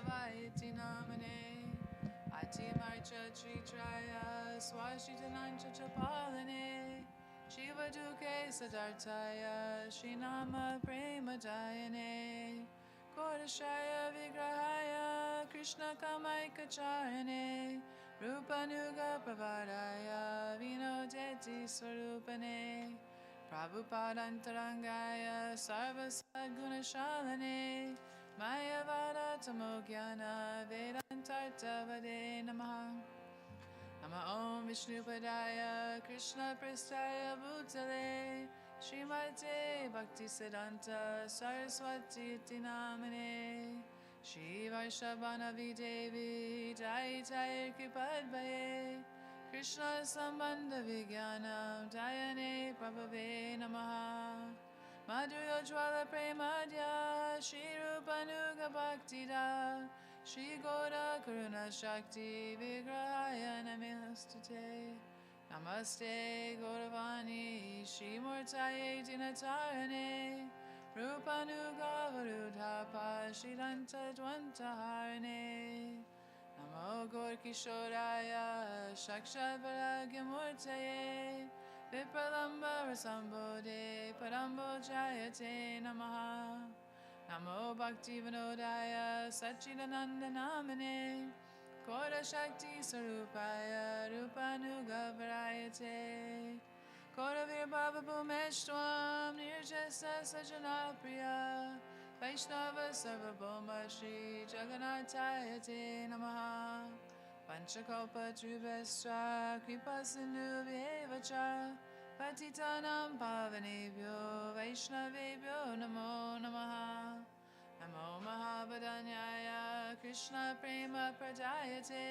Vayati Namane Ati Marcha Tritraya Swashitanancha Chapalane Shiva Duke Sadartaya Srinama Prema Jayane Kodashaya Vigrahaya Krishna Kamaika Charane Rupanuga Pravadaya Vinodeti Swarupane Prabhupadantarangaya Sarvasadgunashalane Mayavada Tamogyana Vedantartavade Namaha Nama Om Vishnupadaya Krishna Prestaya Bhutale Srimate Bhaktisiddhanta Saraswati Iti Namane Shri Vaishabhanavi Devi Jai Kripadvaye Krishna Sambandha Vijnanam Dayane Prabhave Namaha Madhurya Jwala Premadya Shri Rupanuga Bhaktida Shri Goda Karuna Shakti Vigrahaya Namihastate Namaste Gauravani Shri Murtaye Dinatarane Rupanuga Varudhapa Shri Danta Dvantaharane Namo Gaur Kishoraya Shakshat Varagyamurtaye Vipralamba Rasambode Parambo Jayate Namaha Namo Bhakti Vinodaya Sachidananda Namane Koda Shakti Sarupaya Rupanuga Varayate Koda Virbhava Bhumeshwam Nirjasa Sajana Priya Vaishnava Sarvabhoma Shri Jagannathaya Te Namaha Panchakalpa Trivestra Kripa Sindhu Vyevacha Patitanam Pavanebhyo Vaishnavebhyo Namo Namaha Namo Mahabhadanyaya Krishna Prema Prajayate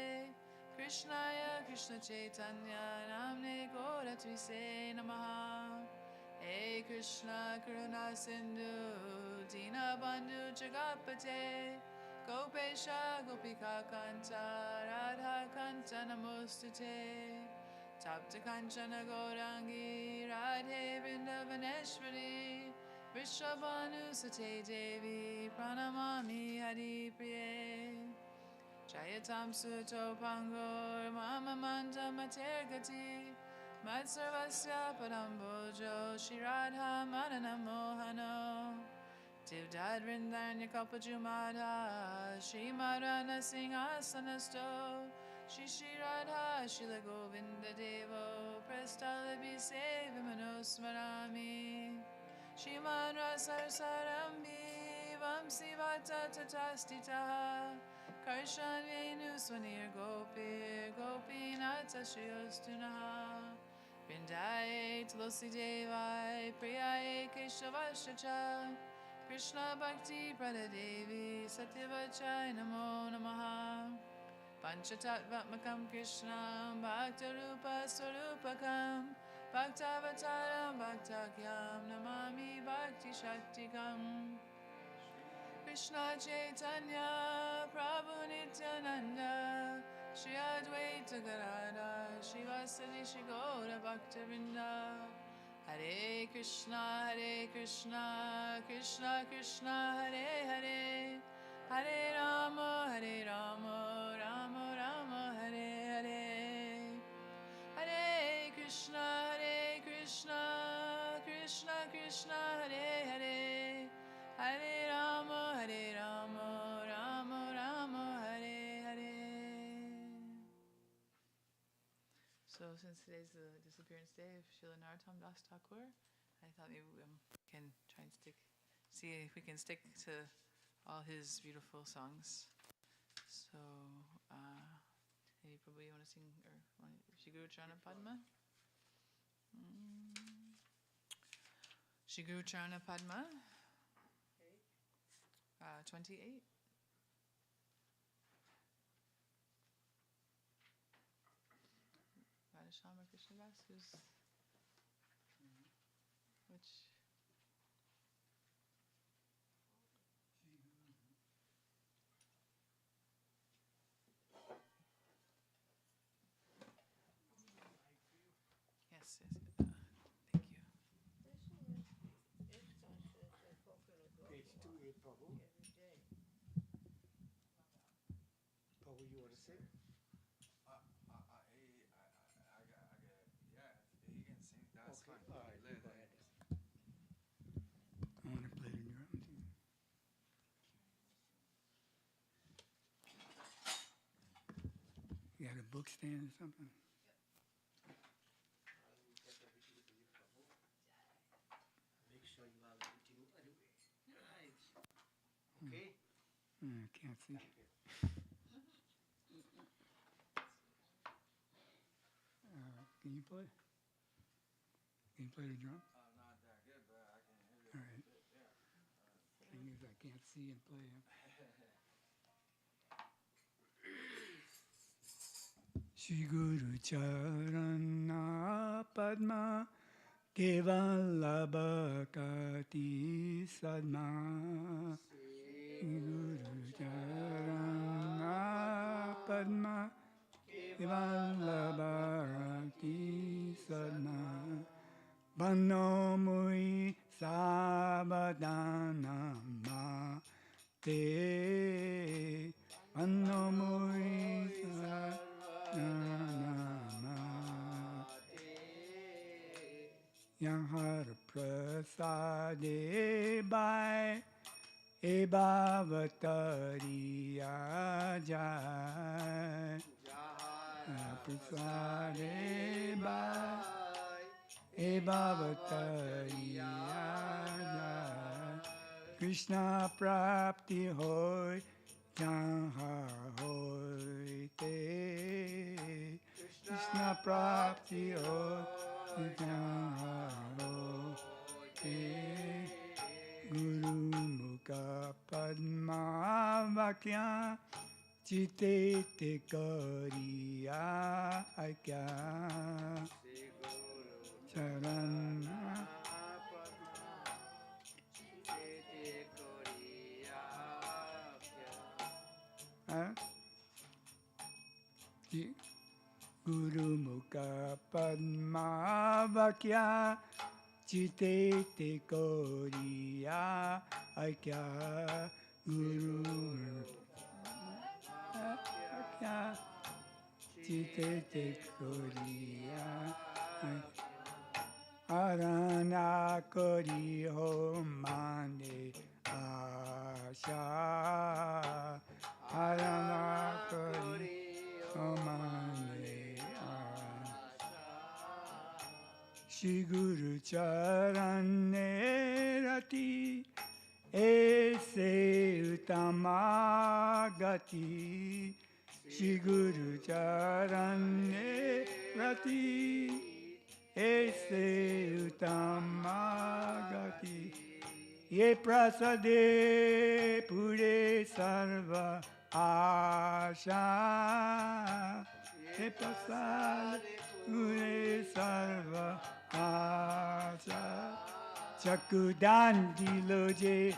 Krishnaya Krishna Chaitanya Namne Goratrise Namaha Hey Krishna Karuna Sindhu Dina Bandhu Jagapate Gopesha Gopika Kanta Radha Kanta Namostute Tapta Kanchana Gaurangi Radhe Vrindavaneshwari Vrishabhanu Sate Devi Pranamami Hari Priye Jayatam Suto Pangor Mama Manda Matergati Matsarvasya Padambojo Shiradha Madana Mohano Divdad Vrindanya Kalpajumadha Shri Madhana Singhasanasto Shri Shri Radha Shila Govinda Devo Prestalabi Sevimano Smarami Shri Madra Sarsarambi Vamsi Vata Tatastita Karshan Venu Swanir Gopir Gopinata Shriyostunaha Vrindaye Tulosi Devai Priyaye Keshavashacha Krishna Bhakti Pradadevi Satyavachai Namo Namaha Panchatattvatmakam Krishna Bhaktarupa Swarupakam Bhaktavataram Bhaktakyam Namami Bhakti Shaktikam Krishna Chaitanya Prabhu Nityananda Shri Advaita Gadadhar Shivasadi Shri Gaura Bhaktavinda Hare Krishna Krishna Krishna Hare Hare Hare Rama Rama Hare Hare Hare Krishna Krishna Krishna Hare Hare Hare Rama Rama Hare Hare. So since today's the disappearance day of Srila Narottam Das Thakur, I thought maybe we can try and see if we can stick to all his beautiful songs. So maybe probably you want to sing or Shri Guru Charana Padma? Shri Guru Charana Padma. 28. Radhasham or Krishna Das, which? Yes. Thank you. Page 2, Prabhu. He can sing. That's fine. All right, Let go him. ahead. I want to play the drum too. You got a book stand or something? Make sure you have everything right. Okay? I can't see. Can you play? Can you play the drum? Not that good, but I can hear it. All right. Yeah. Thing is, I can't see and play. Shri Guru Charana Padma Kevalabhakati Sadma. Shri Guru Charana Padma Kevalabhakati Sadma. Banomui Sabadana Ma Te Banomui Sabadana Ma Yang Har Prasade Bai Ebavatari Ajay Prasade Bai Ebavatari Ajay Krishna Prapti Hoy Jaha Hoy Te Krishna Prapti Hoy Jaha Hoy Te Guru Mukha Padma Vakya Chite Te Kariya Aikya Charana Guru Mukha Padma Vakya Chite Te Koriya Aikya Guru Vakya Chite Te Koriya Arana Kori Ho Mane Asha Arana Kori Ho Mane Shri Guru Charane Rati Ese Utamagati Shri Guru Charane Rati Ese Utamagati Ye Prasade Pure Sarva Asha Ye Prasade Pure Sarva Asha Chakudan Diloje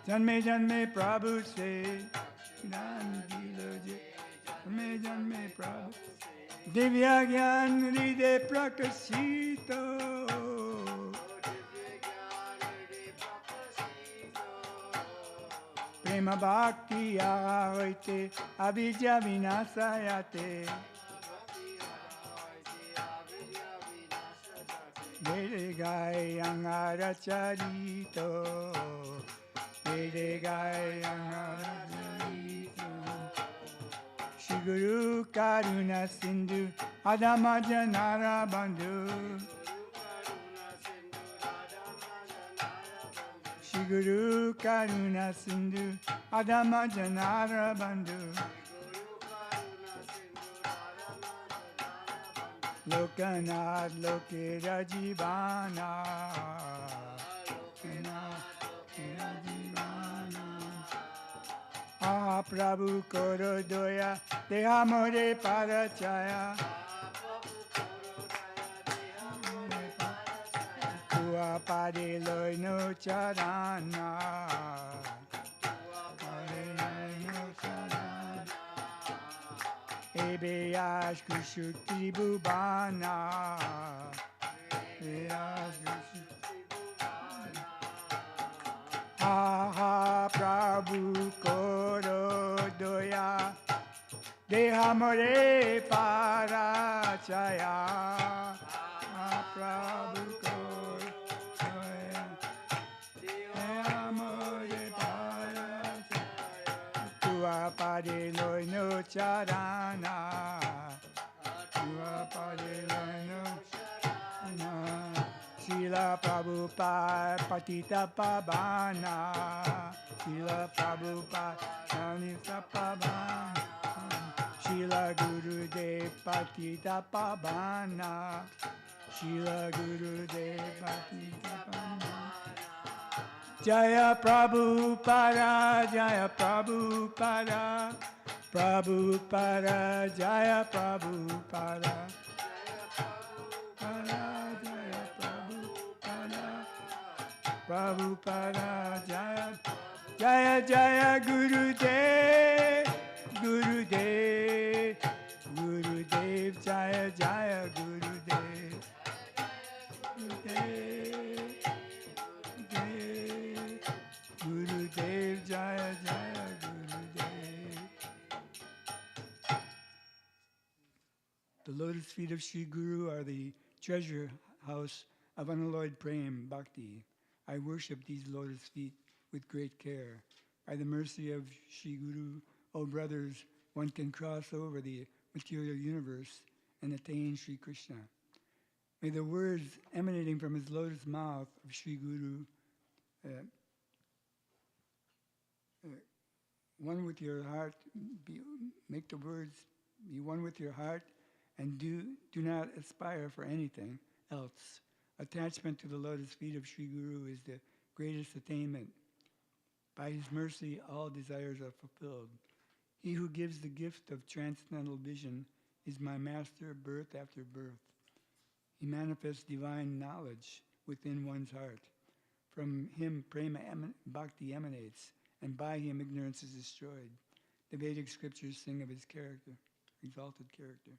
Janme Janme Prabhu se Chakudan Diloje Janme Janme Prabhu Divya Gyan Ride Prakashito Prema Bhakti Ahoite Avidya Vinasayate Vede Gai Angara Charito Vede Gai Angara Charito Shri Guru Karuna Sindhu Adama Janara Bandhu Shri Guru Karuna Sindhu Adama Janara Bandhu Lokanath Loke Rajivana Lokanath Rajivana Ah Prabhu Koro Doya Deha More Parachaya Tua Pade Loi No Charana Pade Loi No Charana Ebe Yash Kushukti Bhubana Yash Kushukti Ha ha Prabhu Koro Doya Dehamare Parachaya Prabhu Kor Dehamare Parachaya Tua Pade Loi No Charana Tua Pade Loi No Charana Srila Prabhupada Patita Pavana Srila Prabhupada Nanisa Pavana Srila Gurudev Patita Pavana Srila Gurudev Patita Pavana Jaya Prabhupada Jaya Prabhupada Prabhupada Jaya Prabhupada Jaya Prabhupada Prabhupada Jaya Jaya Jaya Gurudev Gurudev Gurudev Jaya Jaya Gurudev Gurudev Gurudev Jaya Jaya Gurudev. The lotus feet of Sri Guru are the treasure house of unalloyed prem bhakti. I worship these lotus feet with great care. By the mercy of Sri Guru, O brothers, one can cross over the material universe and attain Sri Krishna. May the words emanating from his lotus mouth of Sri Guru one with your heart, make the words be one with your heart, and do not aspire for anything else. Attachment to the lotus feet of Sri Guru is the greatest attainment. By his mercy, all desires are fulfilled. He who gives the gift of transcendental vision is my master birth after birth. He manifests divine knowledge within one's heart. From him, prema bhakti emanates, and by him, ignorance is destroyed. The Vedic scriptures sing of his character, exalted character.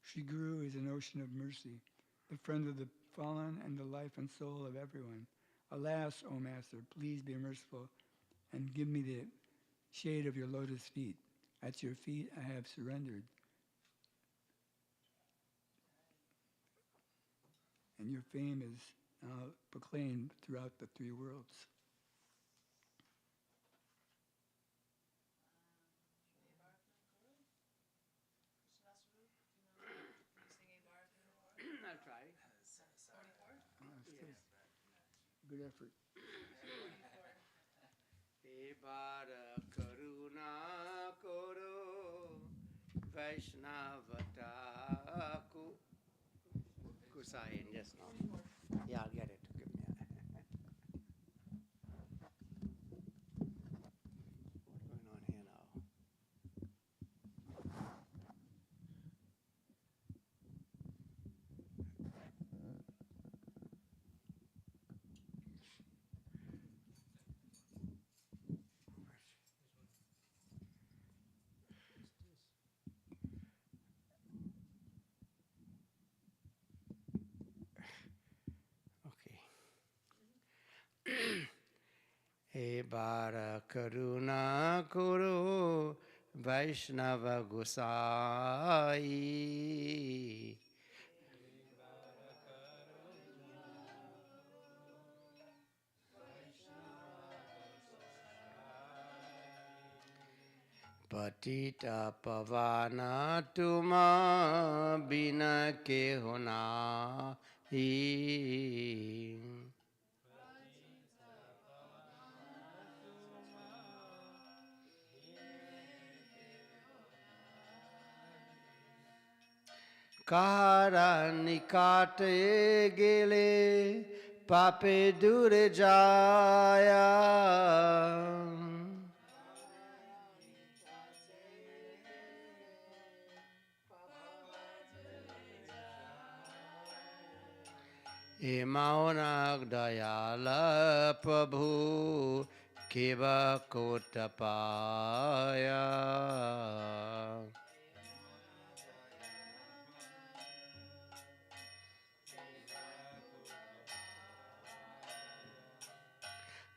Sri Guru is an ocean of mercy, the friend of the fallen and the life and soul of everyone. Alas, O Master, please be merciful and give me the shade of your lotus feet. At your feet I have surrendered. And your fame is now proclaimed throughout the three worlds. I'll try. Good effort. Ebara karuna koro Vaishnavata Kusayan. Yes, no. Yeah, I'll get it. Give me what's going on here now? He bara karuna kuru Vaishnava Gosai. Patita pavana tuma bina ke hona hi. Kahara nikate gele pape dure jaya. Imaunak dayala prabhu kiva kotapaya.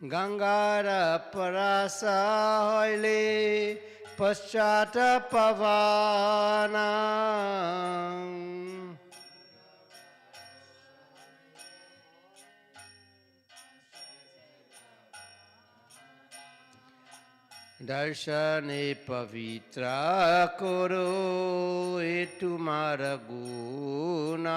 Gangara parasa hoile paschatapavanam darshane pavitra koro etumara gunam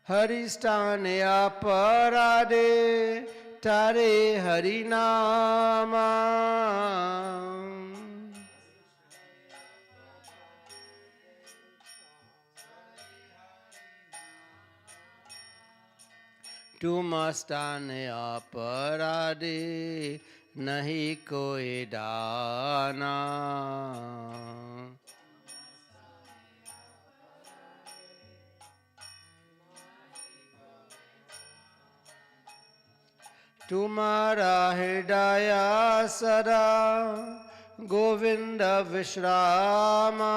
Haristane aparade tare harinama Tumastane aparade nahi koi dana Tumhara hridaya sada Govinda Vishrama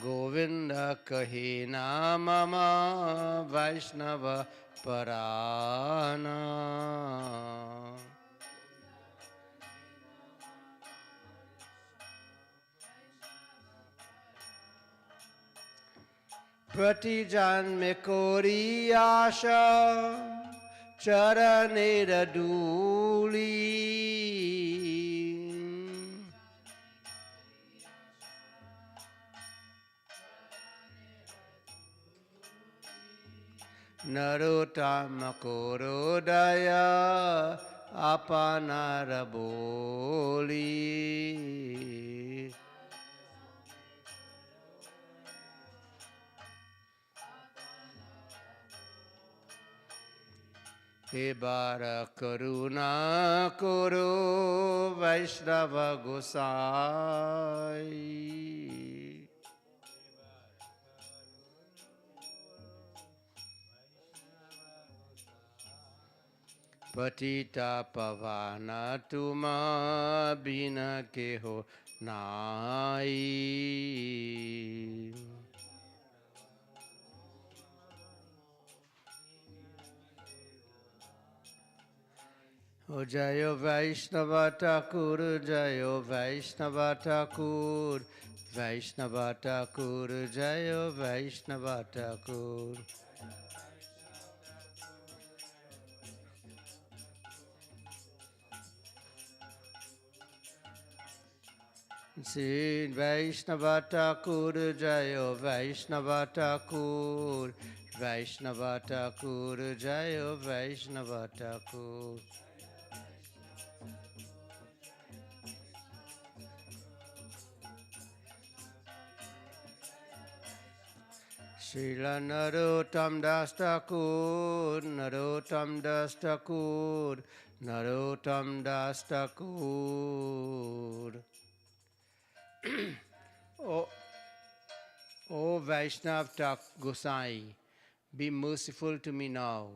Govinda kahina mama Vaishnava parana Pratijanme kori asha charanera duli Narottama korodaya apanaraboli He bara karuna koro Vaishnava Gosai Patita pavana tuma bina keho nai O Jayo Vaishnava Thakur, Jayo Vaishnava Thakur, Vaishnava Thakur, Jayo Vaishnava Thakur. Sri Vaishnava Thakur, Jayo Vaishnava Thakur, Vaishnava Thakur, Jayo Vaishnava Thakur. Srila Narottam Das Thakur, Narottam Das Thakur, Narottam Das Thakur. O Vaishnav Gosai, be merciful to me now.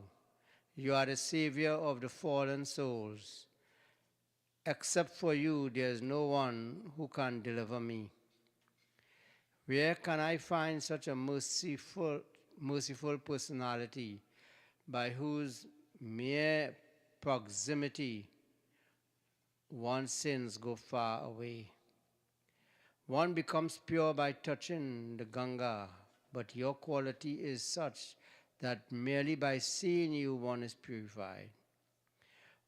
You are the savior of the fallen souls. Except for you, there is no one who can deliver me. Where can I find such a merciful personality by whose mere proximity one's sins go far away? One becomes pure by touching the Ganga, but your quality is such that merely by seeing you one is purified.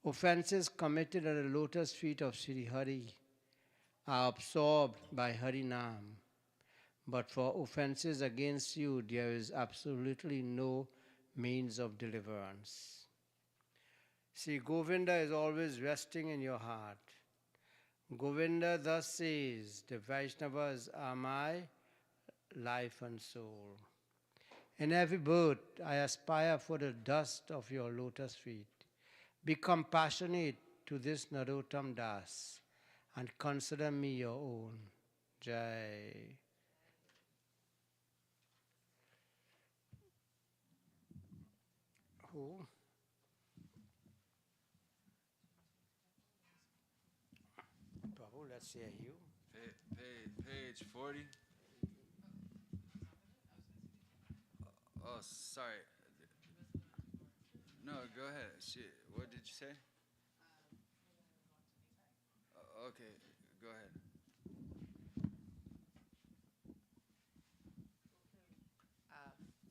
Offenses committed at the lotus feet of Sri Hari are absorbed by Harinam. But for offenses against you, there is absolutely no means of deliverance. See, Govinda is always resting in your heart. Govinda thus says, the Vaishnavas are my life and soul. In every birth, I aspire for the dust of your lotus feet. Be compassionate to this Narottam Das and consider me your own. Jai. Who? cannot hear you. Page 40. Oh, sorry. No, go ahead. Shit. What did you say? Okay, go ahead.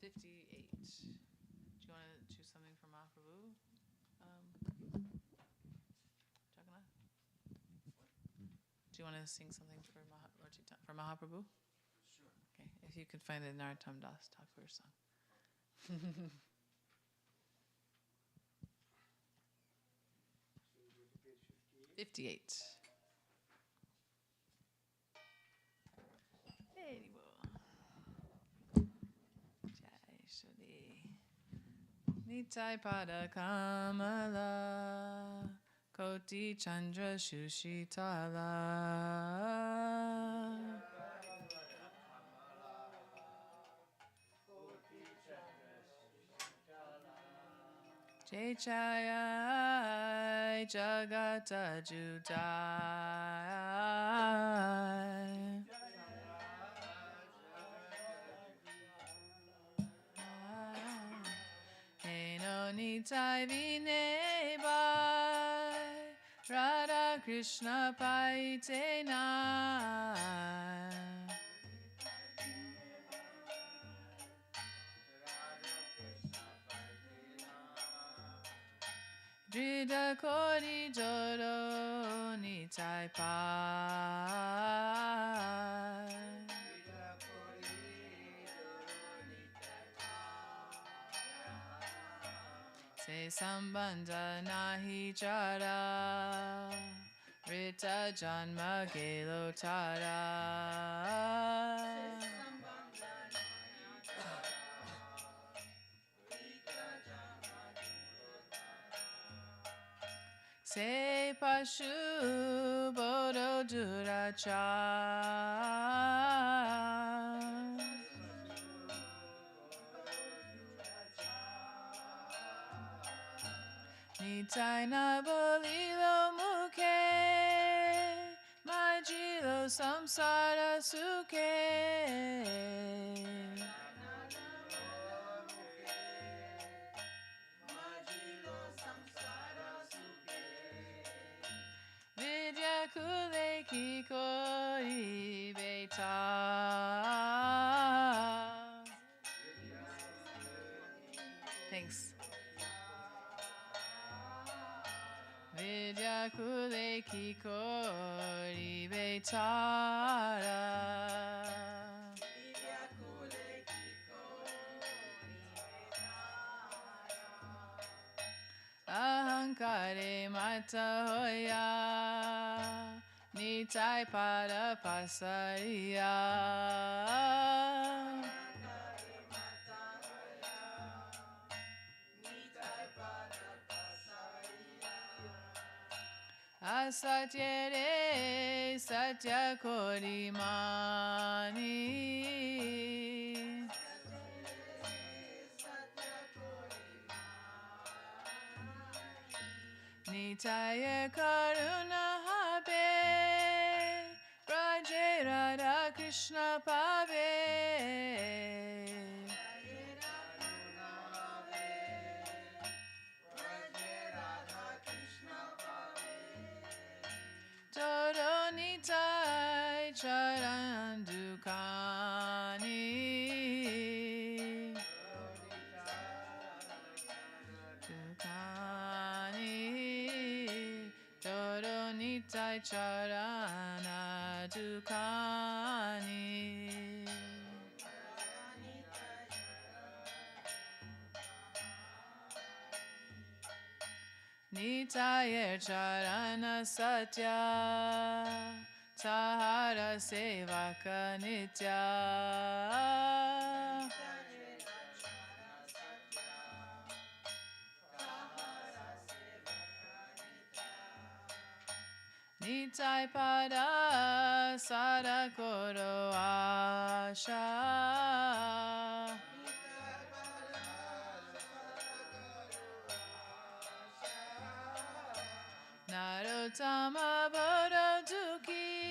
58. Do you want to choose something from Mahaprabhu? Jagannath? Do you want to sing something for Mahaprabhu? Sure. Okay, if you could find a Narottam Das Thakur song. 58. Very well. Jai Shri. Nitai Pada Kamala Koti Chandra Shushitala Jai Jaya Jagata Judai Eno Nitai Vinay Bai Radha Krishna Paite Nai Drida Kori Joro Nitai Pai Se Sambandha Nahi Chara Rita Janma Gelo Tara Se Pashu Bodo Duracha Nitai na bolilo muke Majilo samsara suke Vidya kule kikori beta Thanks. Vidya kule kikori betara Ahankare mata hoya Nitai pada pasariya Asatyere satya korimani Nitaya karuna habe Raje Radha Krishna pave Todo nitai charan dukani Dukani Todo nitai charana dukani Nitaya charana satya Tahara sevaka nitya Nitai pada sadakoro asha Narottama Bodha Duki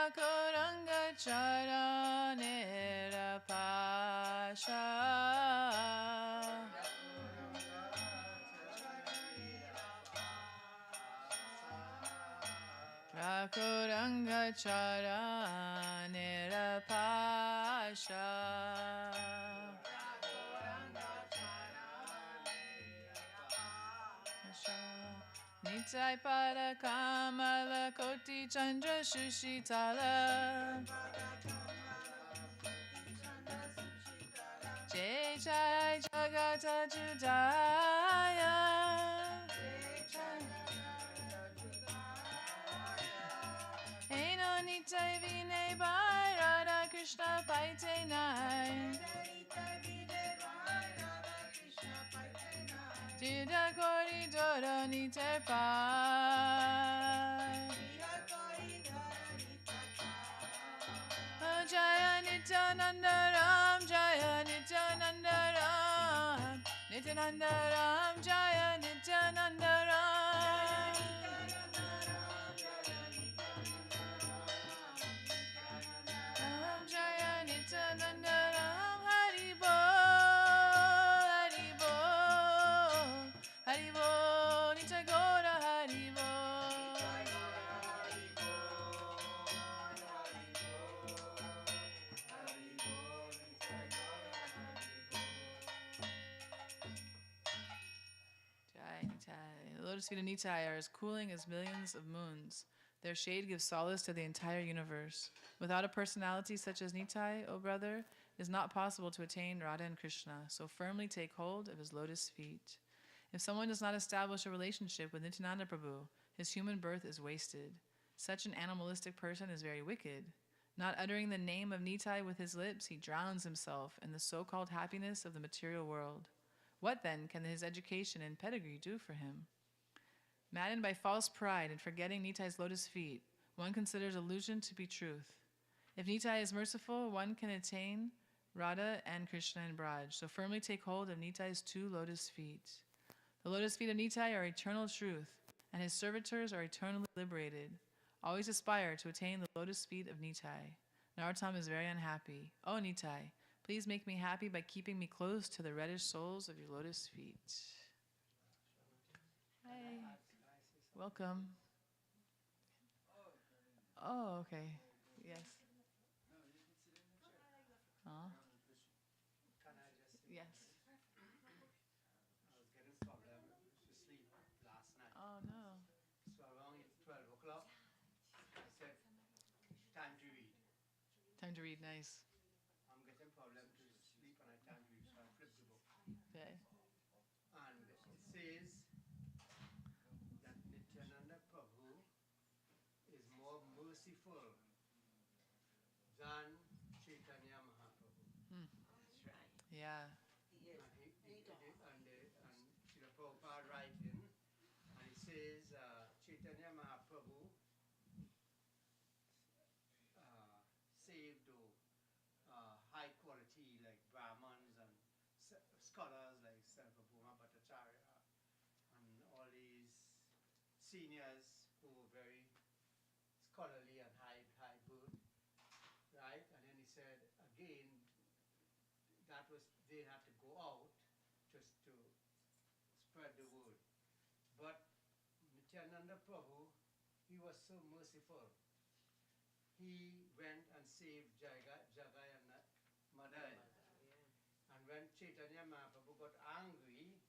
Rakuranga Charanera Pasha Rakuranga Charanera Pasha Nitai Pada Kamala Koti Chandra Shushitala Jai Jai Jagata Judaya Eno Nitai Vine Bhai Radha Krishna Paite Nai Jida Kori Doro Nitai Pai Jaya Nityananda Ram Jaya Nityananda Ram Nityananda Ram Jaya Nityananda Ram Ram Jaya Nityananda Ram Hari Bol Hari Bol Hari Bol Nitai Gora Hari Bol Jai Nitai. The lotus feet of Nitai are as cooling as millions of moons. Their shade gives solace to the entire universe. Without a personality such as Nitai, O brother, it is not possible to attain Radha and Krishna, so firmly take hold of his lotus feet. If someone does not establish a relationship with Nityananda Prabhu, his human birth is wasted. Such an animalistic person is very wicked. Not uttering the name of Nitai with his lips, he drowns himself in the so-called happiness of the material world. What then can his education and pedigree do for him? Maddened by false pride and forgetting Nitai's lotus feet, one considers illusion to be truth. If Nitai is merciful, one can attain Radha and Krishna and Braj, so firmly take hold of Nitai's two lotus feet. The lotus feet of Nitai are eternal truth, and his servitors are eternally liberated. Always aspire to attain the lotus feet of Nitai. Narottam is very unhappy. Oh Nitai, please make me happy by keeping me close to the reddish soles of your lotus feet. Hi. Welcome. Oh, okay. Yes. Oh. Yes. I was getting problem to sleep last night. Oh no. So around 12 o'clock, I said, time to read. Time to read. Nice. I'm getting problem to sleep and I time to read, so I flipped the book. Okay. And it says that Nityananda Prabhu is more merciful than Chaitanya Mahaprabhu. Yeah. And Srila Prabhupada writing, and he says Chaitanya Mahaprabhu saved high quality like Brahmins and scholars like Sarvabhauma Bhattacharya and all these seniors who were very scholarly and high birth, right? And then he said again that was they had to go out just to spread the word. But Nityananda Prabhu, he was so merciful. He went and saved Jagai and Madai. And when Chaitanya Mahaprabhu got angry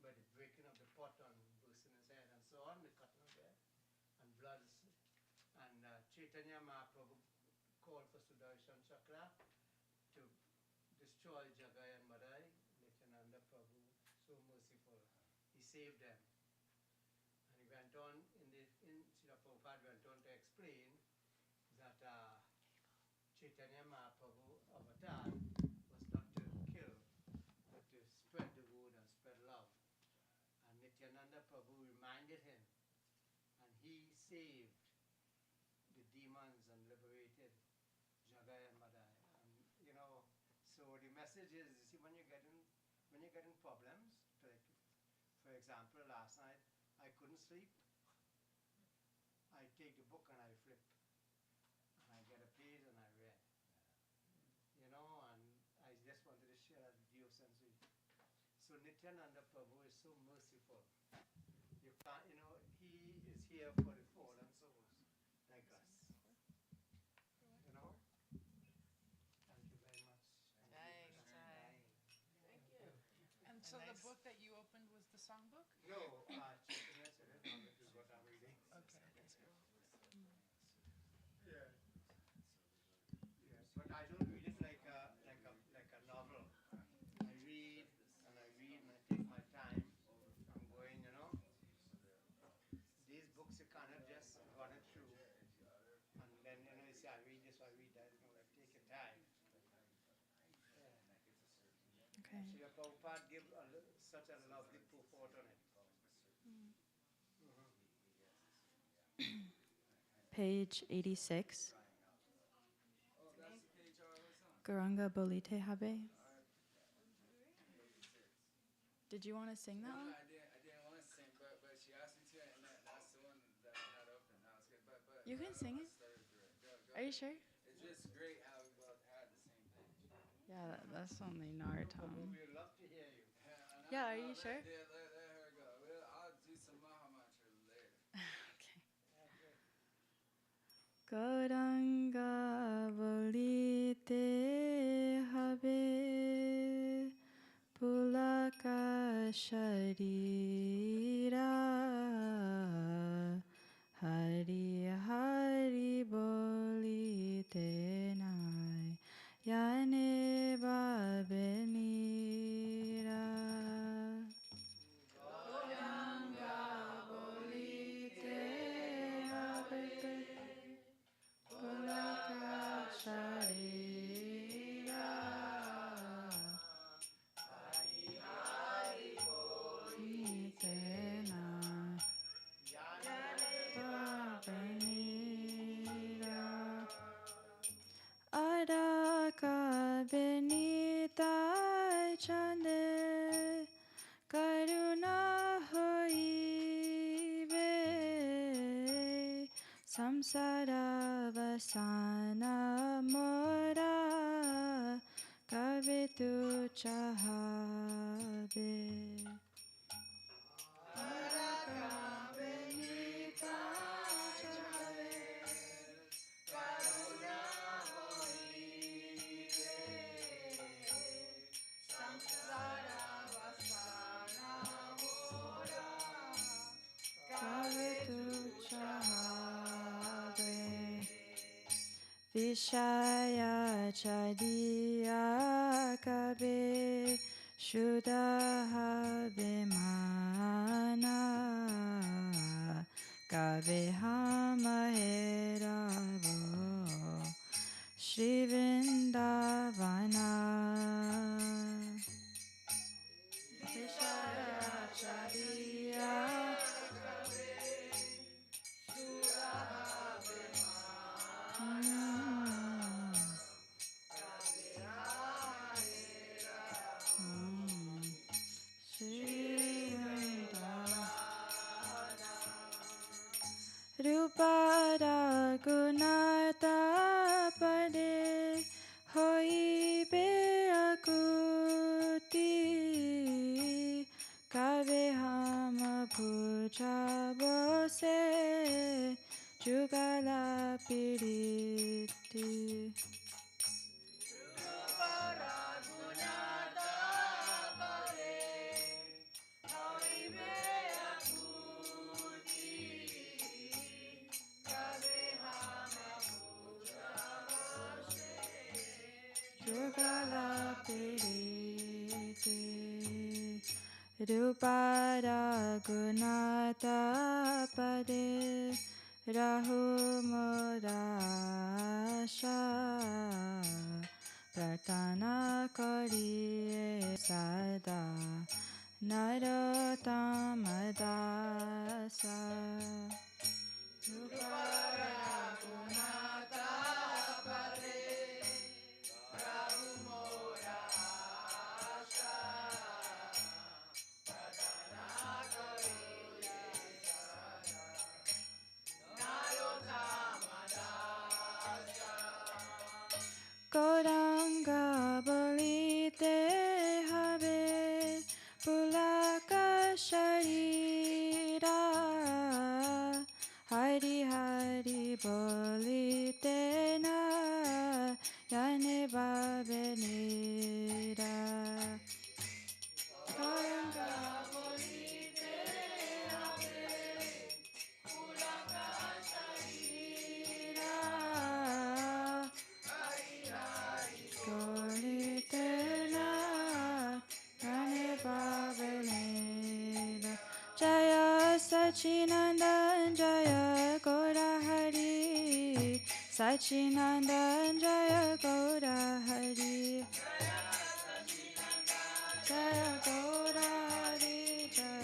by the breaking of the pot and bursting his head and so on, the cutting of head and blood, and Chaitanya Mahaprabhu called for Sudarshan Chakra to destroy Jagai and Madai. Nityananda Prabhu, so merciful, he saved them. And he went on Srila Prabhupada went on to explain that Chaitanya Mahaprabhu avatar was not to kill, but to spread the word and spread love. And Nityananda Prabhu reminded him, and he saved the demons and liberated Jagai and Madai. And so the message is, you see, when you're getting problems, like for example, last night I couldn't sleep. I take the book and I flip. And So Nityananda Prabhu is so merciful. You can't, he is here for the fallen souls like us. You know? Thank you very much. Jai, jai. And so the book that you opened was the songbook? No, Chaitanya Charitamrita is what I'm reading. Okay. Yeah. Yes, but I don't read it like a novel. I read and I read and I take my time. I'm going, These books you cannot just run it through. And then, you say, I read this, I read that. Like, take your time. Yeah. Okay. Srila Prabhupada gave such a lovely purport on it. Page 86. Garanga Bolite Habe. Did you want to sing that one? I didn't want to sing, but she asked me to, and that's the one that I had open. Now it's good, but You can sing it. Go Are you ahead. sure? It's just great how we both had the same thing. Yeah, that's only Prabhu, Nartam. we'd love to hear you. Yeah, are you sure? Let her go. I'll do some Maha Mantra later. Okay. Garanga Bolite Habe Pulaka Sharira Hari Hari Bolite Nai Yane Babenira Garanga Bolite Habe Pulaka Sharira Nitena Pavanira Adaka Benita Chande Karuna Hoibe Samsara Vasana Mora Kavitu Chahabe Kavitu Chahabe Vishaya Chadiya Kabe Shuddha Bimana Kabe Hamaheravo Shri Vrindavana Vishaya Chadiya Rupada Gunata Pade Hoi Beakuti Kavehama Puja Bose Jugala Piriti Jugala Piriti Rupada Gunata Pade Rahu Modasha Pratana Koriye Sada Narotamadasa Rupada Gunata Goranga Bolite Habe Sachinandan Jaya Gaura Hari Sachinandan Jaya Gaura Hari Jaya Gaura Hari Jaya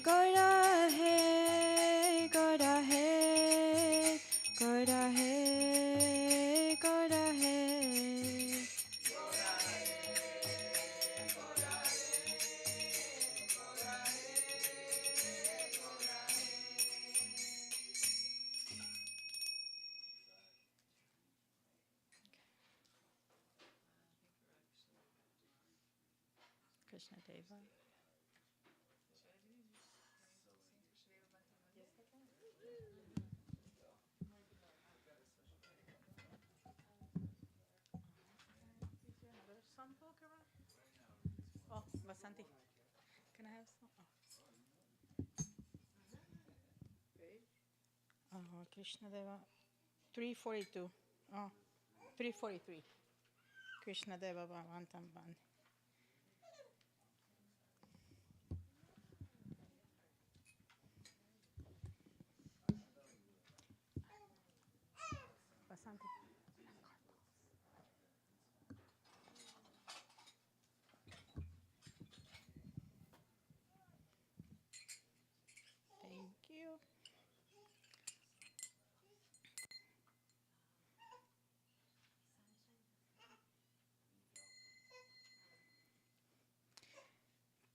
Gaura Hai Gaura Hai Gaura Hai Gaura Hai Krishna Deva. Oh, Vasanti. Can I have some? Oh, Krishna Deva. 342. Oh, 343. Krishna Deva Bhavantam Band. Vasanti. Thank you.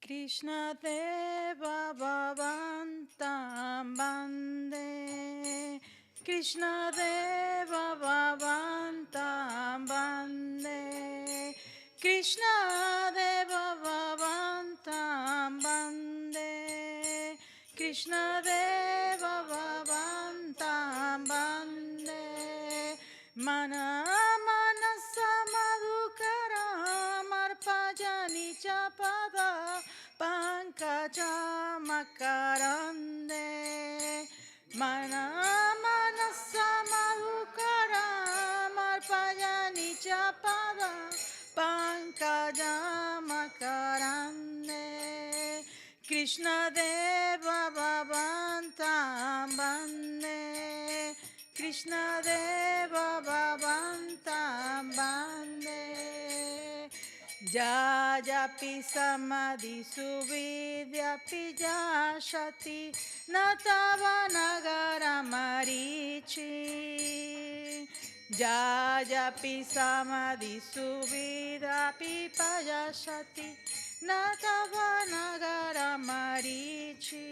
Krishna Deva Bhavantam Bande Krishna Deva Bhavantam Bande Krishna Deva Bhavantam Bande Krishna Deva Bhavantam Bande Mana Manasa Madhukara Marpajani Chapada Pankaja Makarande Mana Manasa Madhukara Marpajani Chapada Pankaja Makarande Krishna Deva Bhavantam Bande Krishna Deva Bhavantam Bande Jajapi Samadhi Suvidyapi Jashati Natava Nagara Marichi Jajapi Samadhi Suvidyapi Pajashati Natava Nagara Marichi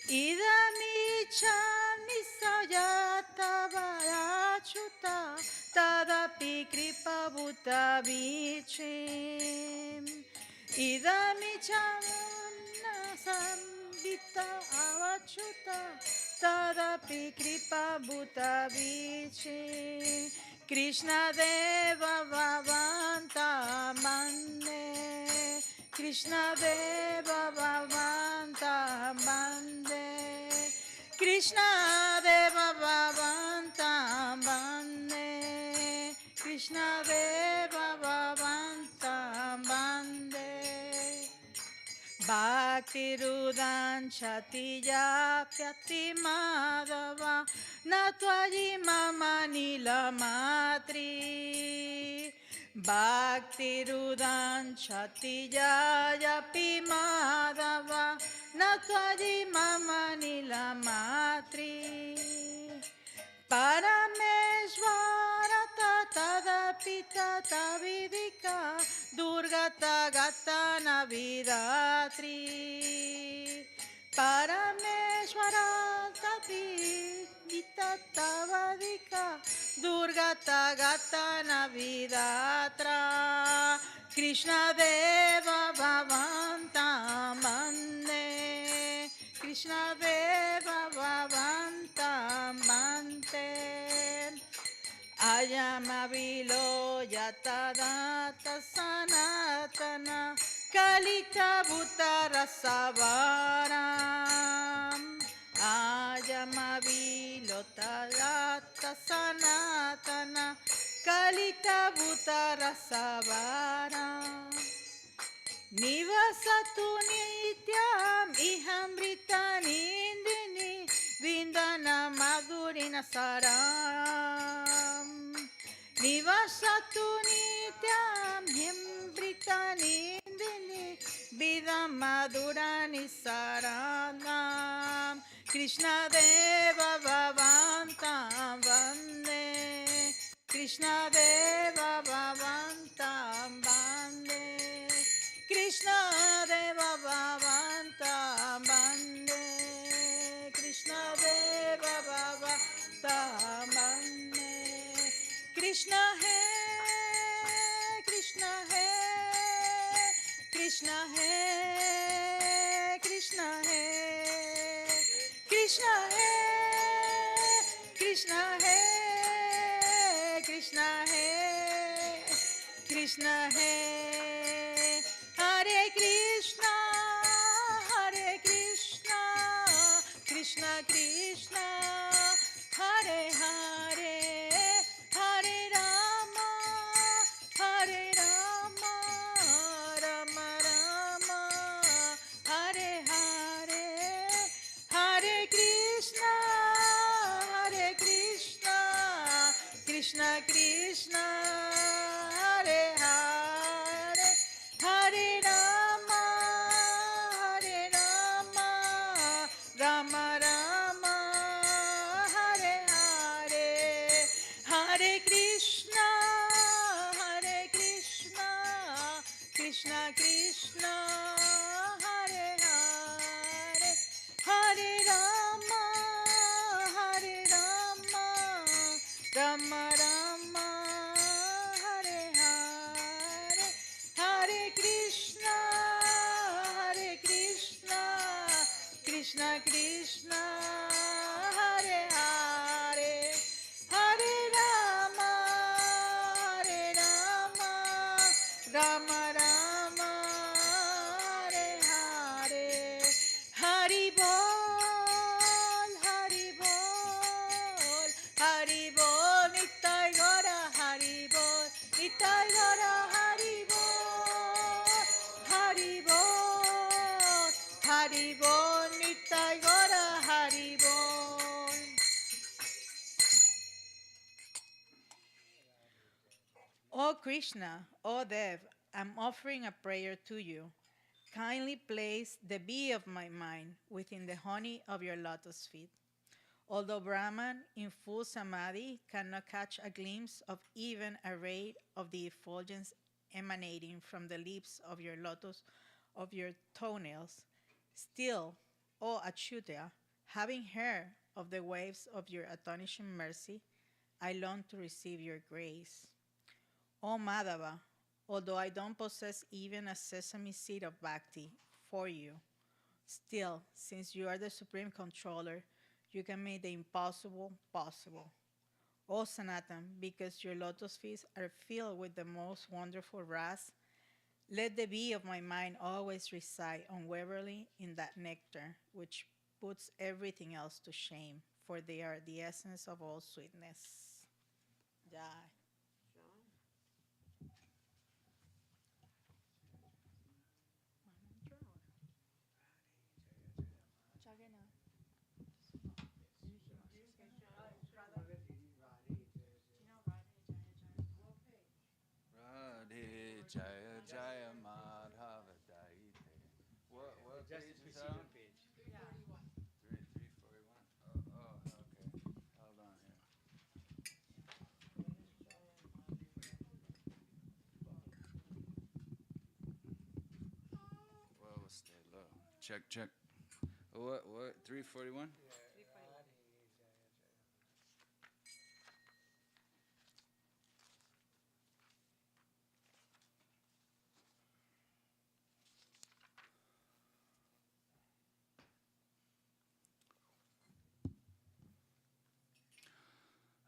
Idamichami Sayata Varachuta Tadapi Kripa Bhuta Vichim Idamichamana Sambita Avachuta Tadapi Kripa Bhuta Vichim Krishna Deva Bhavanta Mande Krishna Deva Bhavanta Bande Krishna Deva Bhavanta Bande Krishna Deva Bhavanta Bande Bhakti Rudan Chatiya Pyati Madhava Natvaji Mama Nila Matri Bhakti Rudan Chatiya Yapi Madhava Natvaji Mama Nila Matri Parameshvara Tadapita Tavidika Durgata Gata Navidatri Parameshvara Tavidita Tavadika Durgata Gata Navidatra Krishna Deva Bhavanta Mande Krishna Deva Bhavanta Mante Ayamavilo Yatadata Sanatana Kalita Bhuta Rasavaram Ayamavilo Tadata Sanatana Kalita Bhuta Rasavaram Nivasatu nityam ihamritanindini Vindana madhurina saram Nivasatu nityam himbritanindini Vidam madhurani saranam Krishna Deva Bhavantam Vande Krishna Deva Bhavantam Vande Krishna Deva Bhavantam Vande Krishna Deva Bhavantam Vande Krishna Hai Krishna Hai Krishna Hai Krishna Hai Krishna Hai Krishna Hai Krishna Hai Krishna Hai Hare Krishna Hare Krishna Krishna Krishna Hare Hare Hare Rama Hare Rama Rama Rama Hare Hare Hare Krishna Hare Krishna Krishna Krishna Hare Hare Hare Rama Hare Rama Rama Rama Hare Hare Hare Krishna Hare Krishna Krishna Krishna Hare Hare Hare Rama Hare Rama Rama Rama Hare Hare Hare Krishna Hare Krishna Krishna Krishna Hare Hare Hare Rama Hare Rama Rama Rama Hare Hare Hari Bol Hari Bol Hari Bol Nitai Gora Hari Bol Nitai Gora Hari Bol Hari Bol Hari Bol Nitai Gora Hari Bol O Krishna, O Dev, I'm offering a prayer to you. Kindly place the bee of my mind within the honey of your lotus feet. Although Brahman in full samadhi cannot catch a glimpse of even a ray of the effulgence emanating from the lips of your lotus of your toenails, still, O Achyuta, having heard of the waves of your astonishing mercy, I long to receive your grace. O Madhava, although I don't possess even a sesame seed of bhakti for you, still, since you are the supreme controller, you can make the impossible possible. O Sanatan, because your lotus feet are filled with the most wonderful ras, let the bee of my mind always reside unwaveringly in that nectar, which puts everything else to shame, for they are the essence of all sweetness. Jai. Radhe Jaya Jaya Madhava Daite. What page is that on? 341. Oh, okay. Hold on here. Well, we'll stay low. Check. What? 341?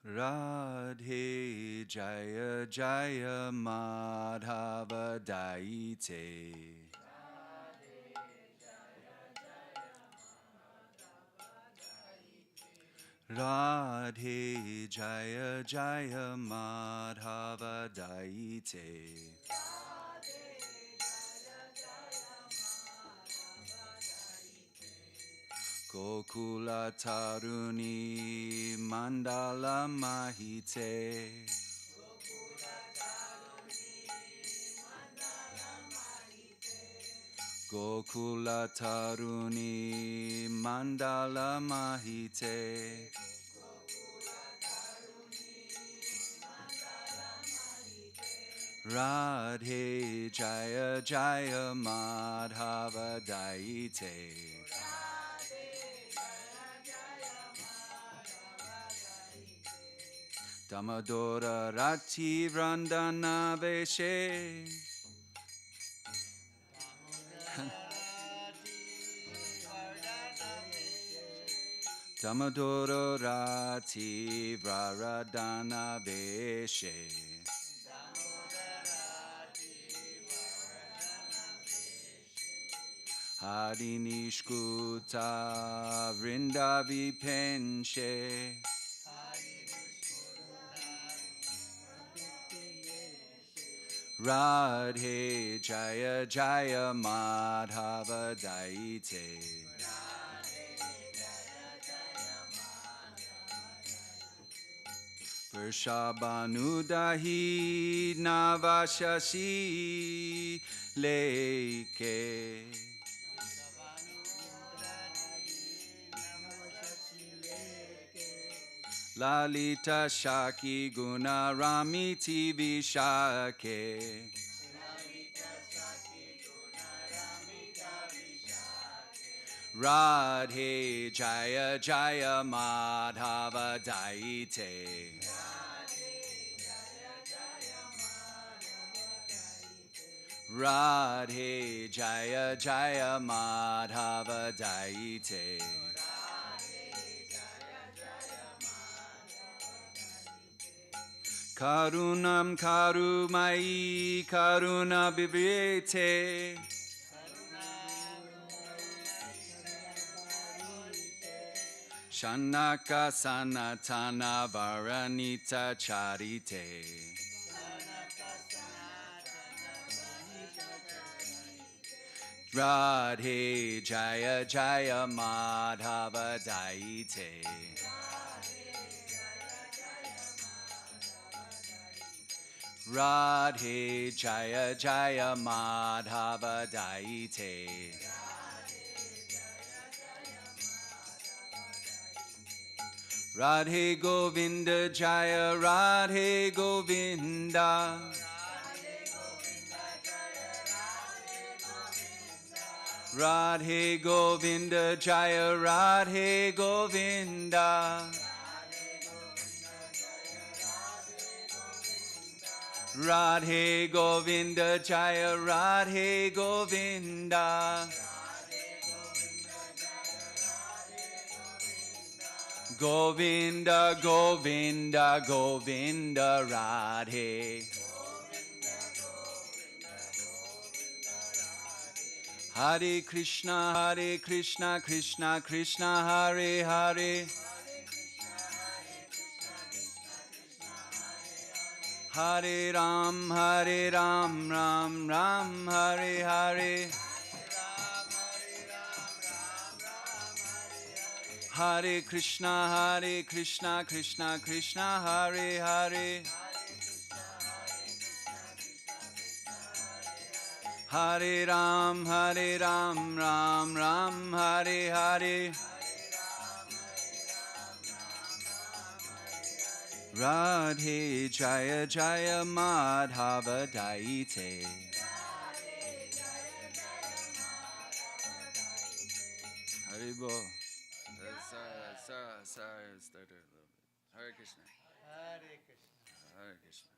Radhe Jaya Jaya Madhava Daite. Radhe Jaya Jaya Madhava Daite. Gokula Taruni Mandala Mahite. Gokula Taruni Mandala Mahite. Radhe Jaya Jaya Madhava Daite. Damadora Rati Vrandana Veshe. Damadora Rati Vradana Veshe. Harinishkuta Vrindavi Penshe. Radhe Jaya Jaya Madhava Daite. Vershabanudahi Navashashi Leke. Lalita Shaki Guna Ramiti Vishake. Radhe Jaya Jaya Madhava Daite. Radhe Jaya Jaya Madhava Daite. Karunam Karumai Karuna Bibrete. Shanaka Sanatana Varanita Charite. Radhe Jaya Jaya Madhava Daite. Radhe Jaya Jaya Madhava Daite. Radhe Govinda Jaya Radhe Govinda. Radhe Govinda Jaya Radhe Govinda. Radhe Govinda Jaya Radhe Govinda. Govinda Govinda Govinda Radhe. Hare Krishna Krishna Krishna Hare Hare. Hare Ram Ram Ram Hare Hare. Hare Krishna Krishna Krishna Hare Hare. Hare Ram Ram Ram Hare Hare. Radhe Jaya Jaya Madhava Daite. Hare Bo. Sorry, I started a little bit. Hare Krishna. Hare Krishna. Hare Krishna.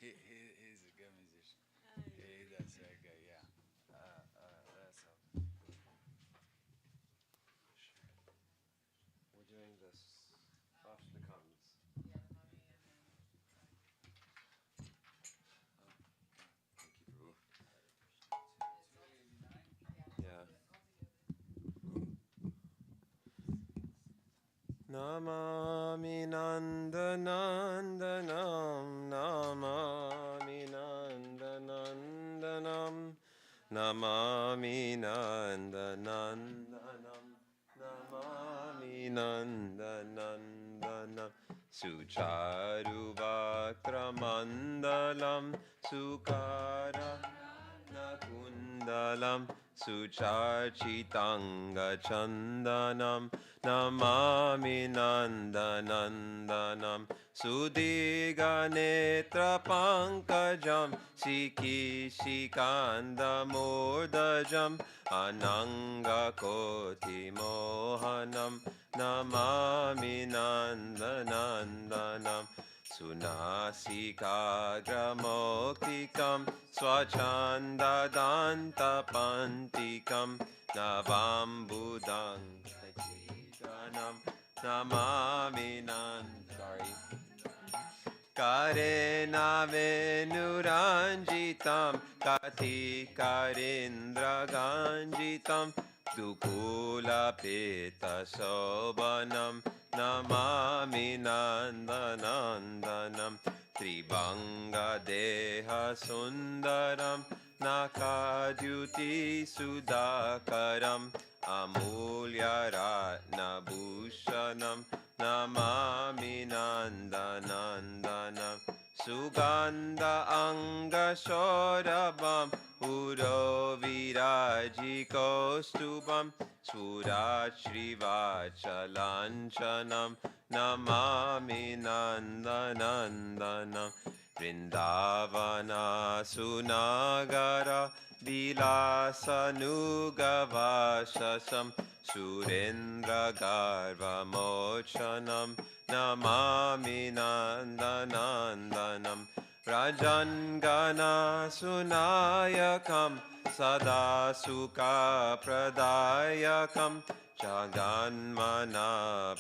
He's a good musician. Yeah, he does very good. Yeah. That's all. Namami Nandanandanam, Namami Nandanandanam, Namami Nandanandanam, Namami Nandanandanam, Sucharuvakramandalam, Sukara Nakundalam, Suchachitanga Chandanam, Namami Nandanandanam, Sudiganetra Pankajam, Sikandamordajam, Ananga Koti Mohanam, Namami Nandanandanam, Sunasikagramoktikam, Swachandadantapantikam, Navambudang Chitanam, Namami Sorry. Karena Venuranjitam, Katikarindraganjitam, Dukula Peta Sobanam, Namami Nandanandanam, Tribanga Deha Sundaram, Nakadyuti Sudakaram, Amulya Ratna Bhushanam, Namami Nandanandanam, Sugandha Anga Shorabam, Uro Virajikostubam, Surachrivachalanchanam, Namami Nandanandanam, Vrindavana Sunagara, Vilasanugavashasam, Surendra Garva Mochanam, Namami Nandanandanam, Rajangana Sunayakam, Sada Sukha Pradayakam, Jaganmana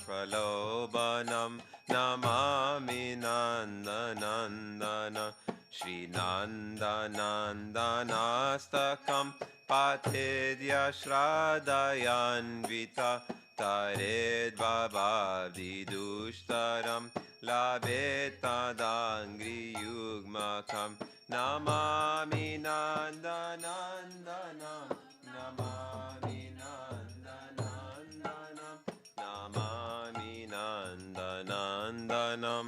Pralobanam, Namami Nandanandanam, Shri Nandanandanastakam, Patedya Shradhayanvita, Tared Bababdidushtaram, Labetadangri Yugmakam, Namami Nandanandanam, Namami Nandanandanam, Namami Nandanandanam,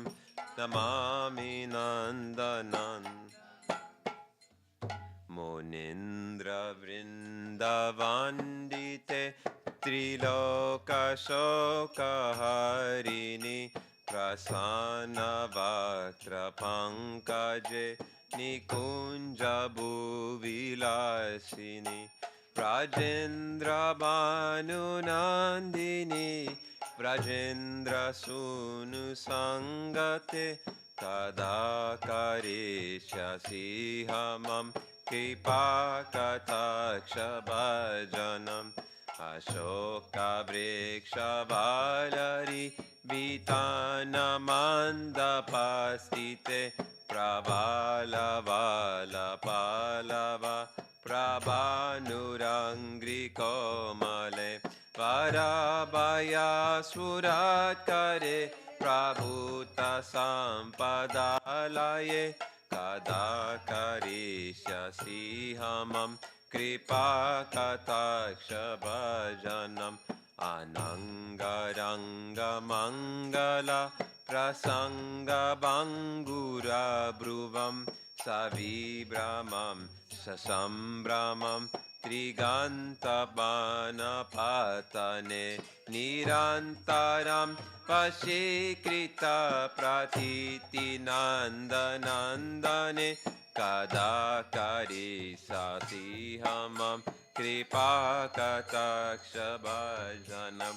Namami Nandanan. Monindra Vrindavandite, Triloka Shoka Harini, Prasana Vaktra Pankaje, Nikunja Bhuvilasini, Rajendra Bhanu Nandini, Vrajendra Sunu Sangate, Tadakarishyasi hamam, Kripakataksha bhajanam, Ashoka vriksha valari, Vitana mandapastite, Prabhala vala palava, Prabhanurangri komale, Varabhaya suratkare, Prabhuta sampadalaye, Kadakarishyasi hamam, Kripa kataksha bhajanam, Anangaranga mangala, Prasanga bangura bruvam, Savibramam sasambramam, Triganta banapatane, Nirantaram Vashikrita pratiti nandanandane, Kadakari sati hamam, Kripa kataksha bhajanam,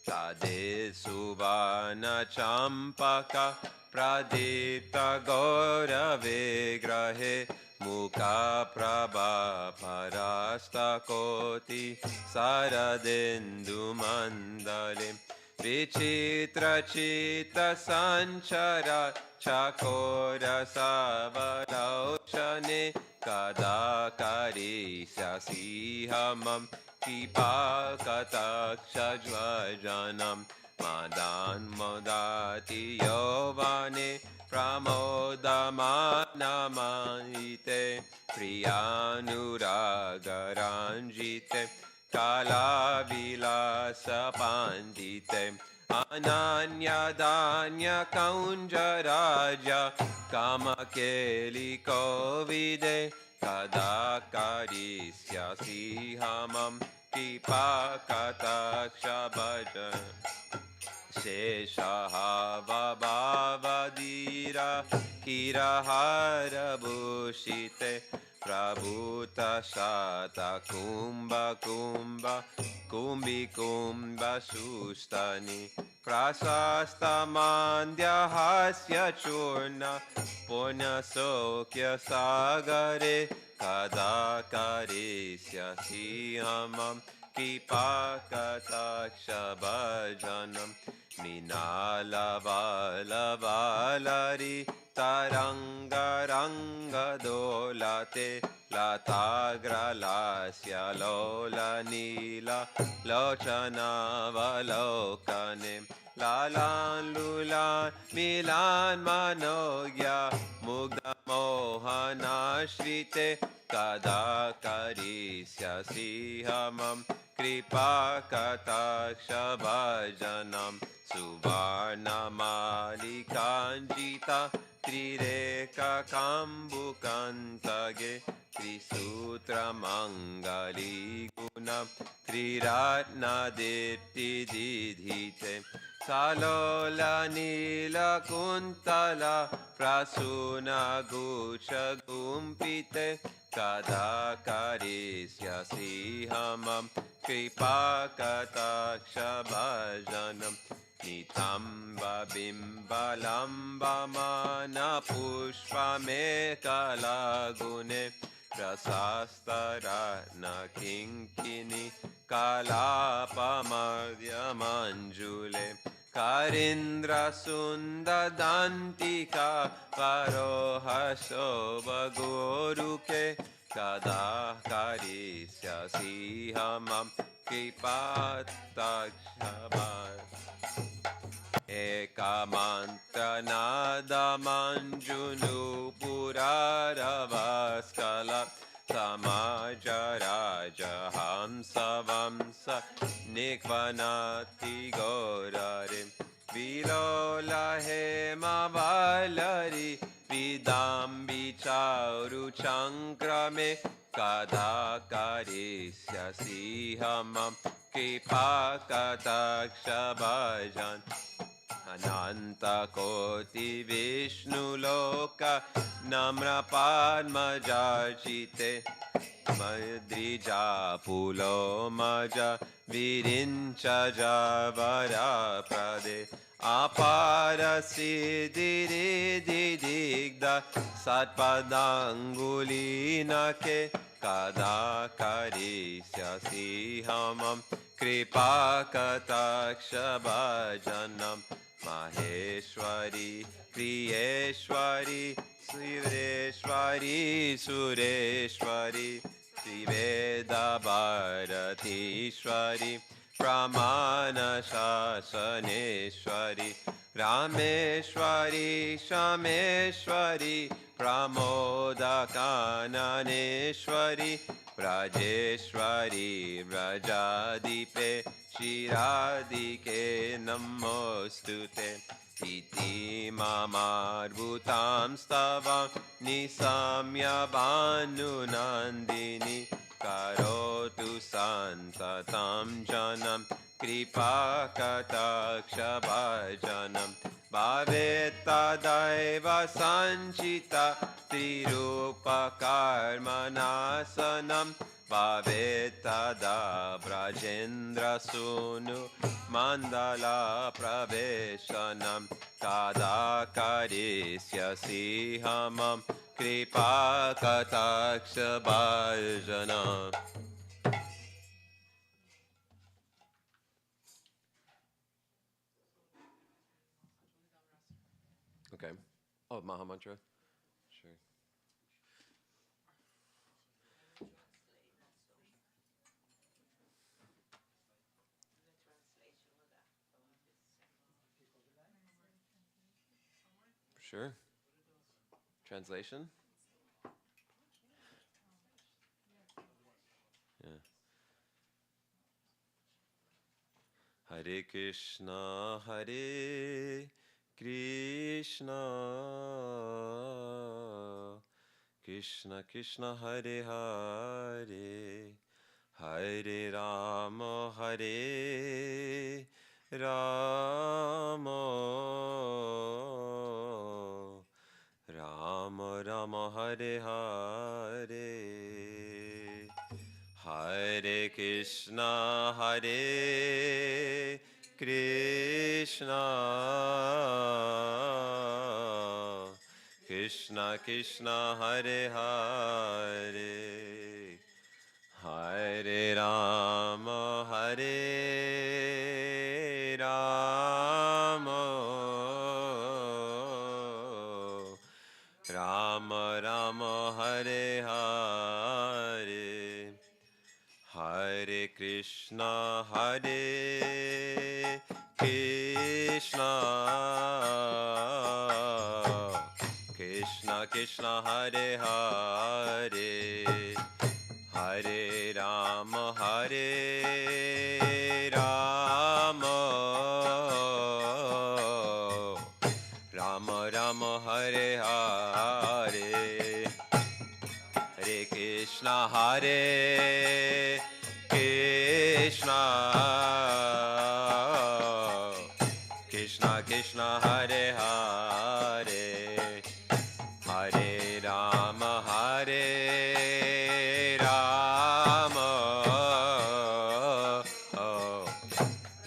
Tade suvana champaka, Pradipta gora vigrahe, Mukha prabha parasta koti, Saradendu mandale, Vichitra chita sanchara, Chakora savaraushane, Kadakari syasi hamam, Kripa kataksha jvajanam, Madan modati yovane pramodamanamahite priyanuragaranjite kalavilasa pandite Ananyadanya kaunjaraja kamakeli kovide kadakarisyasi hamam kipakatakshabhajan Sheshahava Kirahara Bhushite Prabhuta Shata Kumbha Kumbha Kumbi Kumbha Sustani Prasasta Mandya Hasya Churna Punya Sokya Sagare Kadakarisya Sihamam Kipakatakshabhajanam Ninalavalari Tarangaranga-dolate Latagralasya Lola Nila Lochana-valokane Lalan Lulan Milan Manogya Mugda Mohana-shrite Kadakarisya Sihamam Kripakatakshabhajanam Suvarnamalikanjita Trireka Kambukantage Trisutra Mangali Guna Triratna Dipti Didhite Salola Nila Kuntala Prasuna Gucha Gumpite Kadakarisya Sihamam Kripakatakshabhajanam Nitamba Bimbalamba Mana Pushpamekalagune Prasastarana Kinkini Kalapamadhya Manjule Karindra Sundadantika Parohashoba Goruke Kadakarisya Sihamam Kipatakshabhajanam Ekamantanadamanjunu Puraravaskala Samajaraja Hamsavamsa Nikvanati Gorare Vilola Hema Valari Vidambi Chauru Chankrame Kadakarisya Sihamam Kipakatakshabhajan Ananta Koti Vishnu Loka Namra Padmajachite Madrija Pulo Maja Virincha Javara Prade Apara Siddhiri Didigda Satpadangulinake Kadakarisya Sihamam Kripakatakshabhajanam Maheshwari Kriyeshwari Siveshwari Sureshwari Triveda Bharatishwari Pramana Shasaneshwari Rameshwari Shameshwari Pramodakananeshwari Brajeshwari Brajadipe Shiradike Namostute Iti Mamadbhutam Stavam Nisamya Nandini Karotu Santatam Janam Kripakatakshabhajanam Bhaveta Daiva Sanchita Trirupa Karmanasanam Bhaveta Da Brajendra Sunu Mandala Praveshanam Kadakarisya Sihamam Kripakatakshabhajanam. Okay. Oh, Maha Mantra? Sure. Sure. Translation? Yeah. Hare Krishna, Hare Krishna, Krishna Krishna, Hare Hare, Hare Rama, Hare Rama, Rama Rama, Hare Hare, Hare Krishna, Hare Krishna, Krishna Krishna, Hare Hare, Hare Rama, Hare Rama, Rama Rama, Hare Hare, Hare Krishna, Hare Krishna, Krishna Krishna, Hare Hare, Hare Rama, Hare Rama, Rama Rama, Hare Hare, Hare Krishna, Hare Krishna, Krishna Krishna, Hare Hare, Hare Rama, Hare Rama,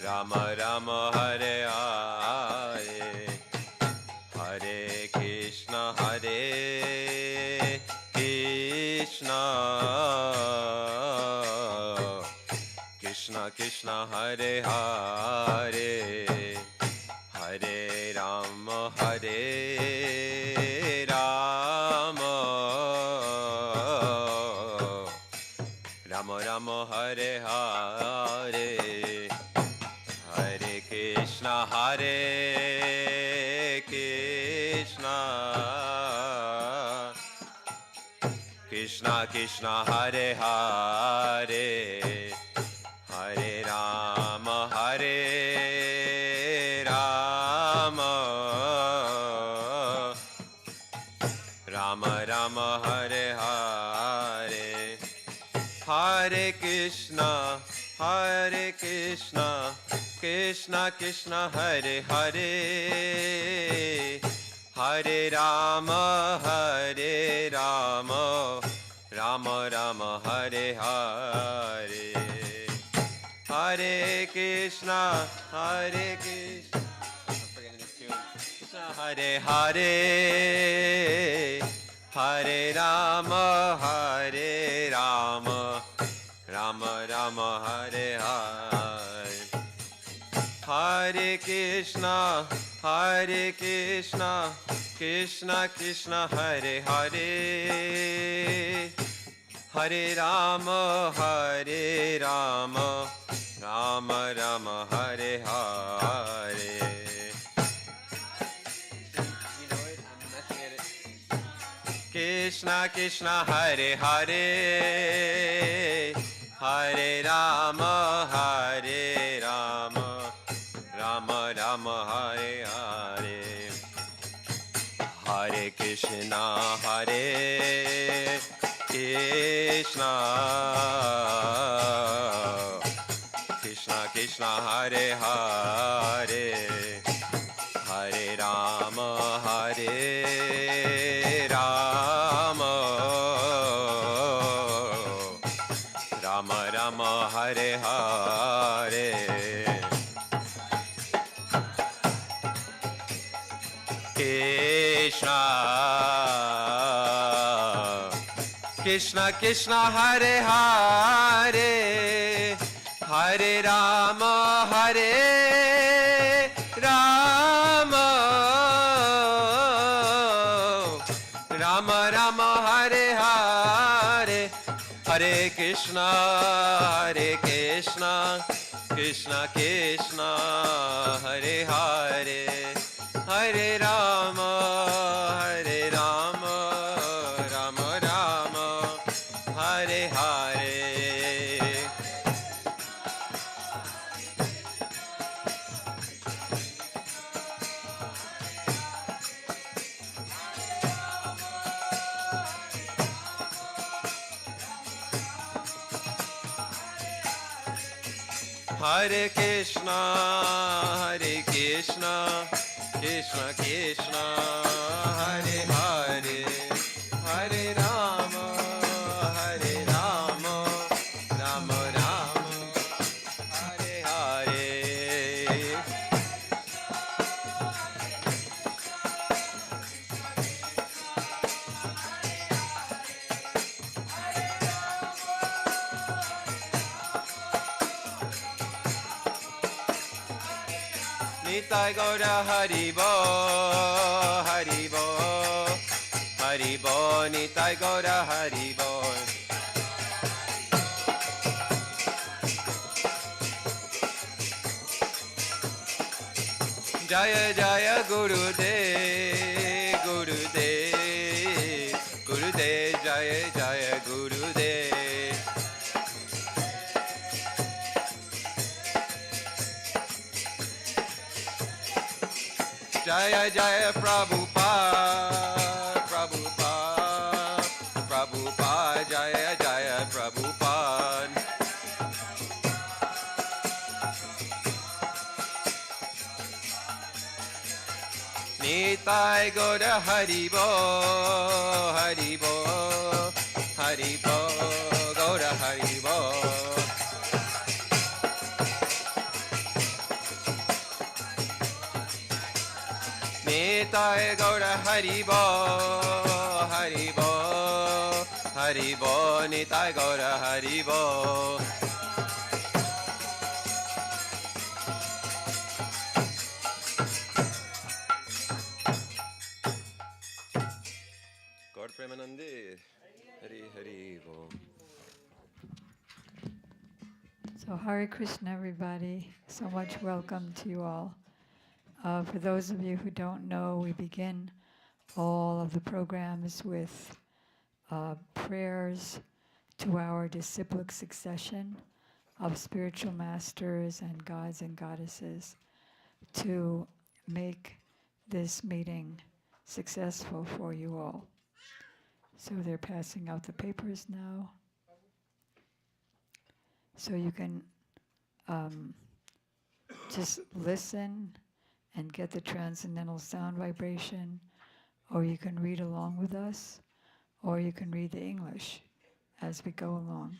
Rama Rama, Hare Hare, Hare Krishna, Hare Krishna, Krishna Krishna, Hare Hare, Hare Rama, Hare Rama, Rama Rama, Hare Hare, Hare Krishna, Hare Krishna, Krishna Krishna, Hare Hare, Hare Rama, Hare Rama, Rama Rama, Hare Hare, Hare Krishna, Hare Krishna, Krishna Krishna, Hare Hare, Hare Rama, Hare Rama, Rama Rama, Hare Hare, Hare Krishna, Hare Krishna, I'm forgetting this tune. Krishna, Hare Hare, Hare Rama, Hare Rama, Rama Rama, Hare Hare, Hare Krishna, Hare Krishna, Krishna Krishna, Hare Hare, Hare Rama, Hare Rama, Rama Rama, Hare Hare. You know it? I'm messing at it. Krishna Krishna, Hare Hare, Hare Rama, Hare Rama, Rama Rama, Hare Hare, Hare Krishna, Hare Krishna, Krishna Krishna, Hare Hare, Hare Rama, Hare Rama, Rama Rama, Hare Hare, Krishna Krishna Krishna, Hare Hare, Hare Rama, Hare Rama, Rama Rama, Hare Hare, Hare Krishna, Hare Krishna, Krishna Krishna, Hare Hare, Hare Rama, Hare Krishna, Hare Krishna, Krishna Krishna, Hare Hare, Hare Rama, Hare Rama, Rama Rama, Hare Hare. Nitai Gaura Haribo, Haribo, Haribo, Nitai Gaura Haribo. Jaya Jaya Gurudev, Gurudev, Gurudev, Jaya Jaya Gurudev. Jaya Jaya Prabhupada, Prabhupada, Prabhupada, Jaya Jaya Prabhupada. Nitai Gaura Haribo, Haribo, Haribo, Gaura Haribo. Nitai Gaura Haribo, Haribo, Haribo, Nitai Gaura Haribo. Gaur Premanande, Hari Hari Bo. So Hare Krishna, everybody. So much welcome to you all. For those of you who don't know, we begin all of the programs with prayers to our disciplic succession of spiritual masters and gods and goddesses to make this meeting successful for you all. So they're passing out the papers now. So you can just listen and get the transcendental sound vibration, or you can read along with us, or you can read the English as we go along.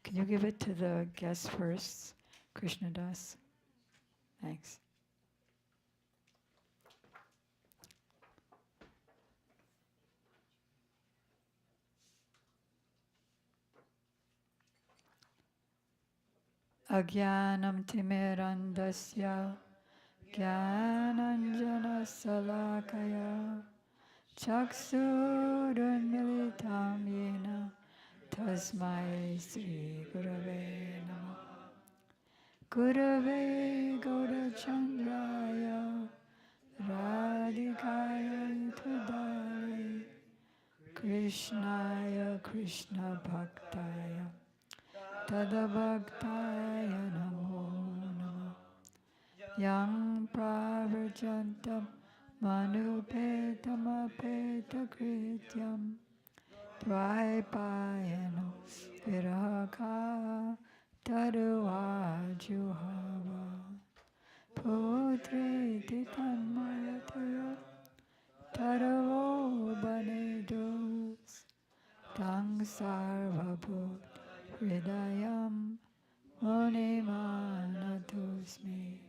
Can you give it to the guest first, Krishna Das? Thanks. Agyanam timirandasya Jnananjana salakaya Chaksurunmilitam yena Tasmai Sri Gurave Namah. Gurave Gaurachandraya Radhikaya Tadare Krishnaya Krishna Bhaktaya Tadabhaktaya Namo Namah. Yang pravarjantam manupetamapetakrityam Dvaipayano viraka taruvajuhava Putri titanmayataya taravo banedus Tang sarvabhut hridayam munimanatosmi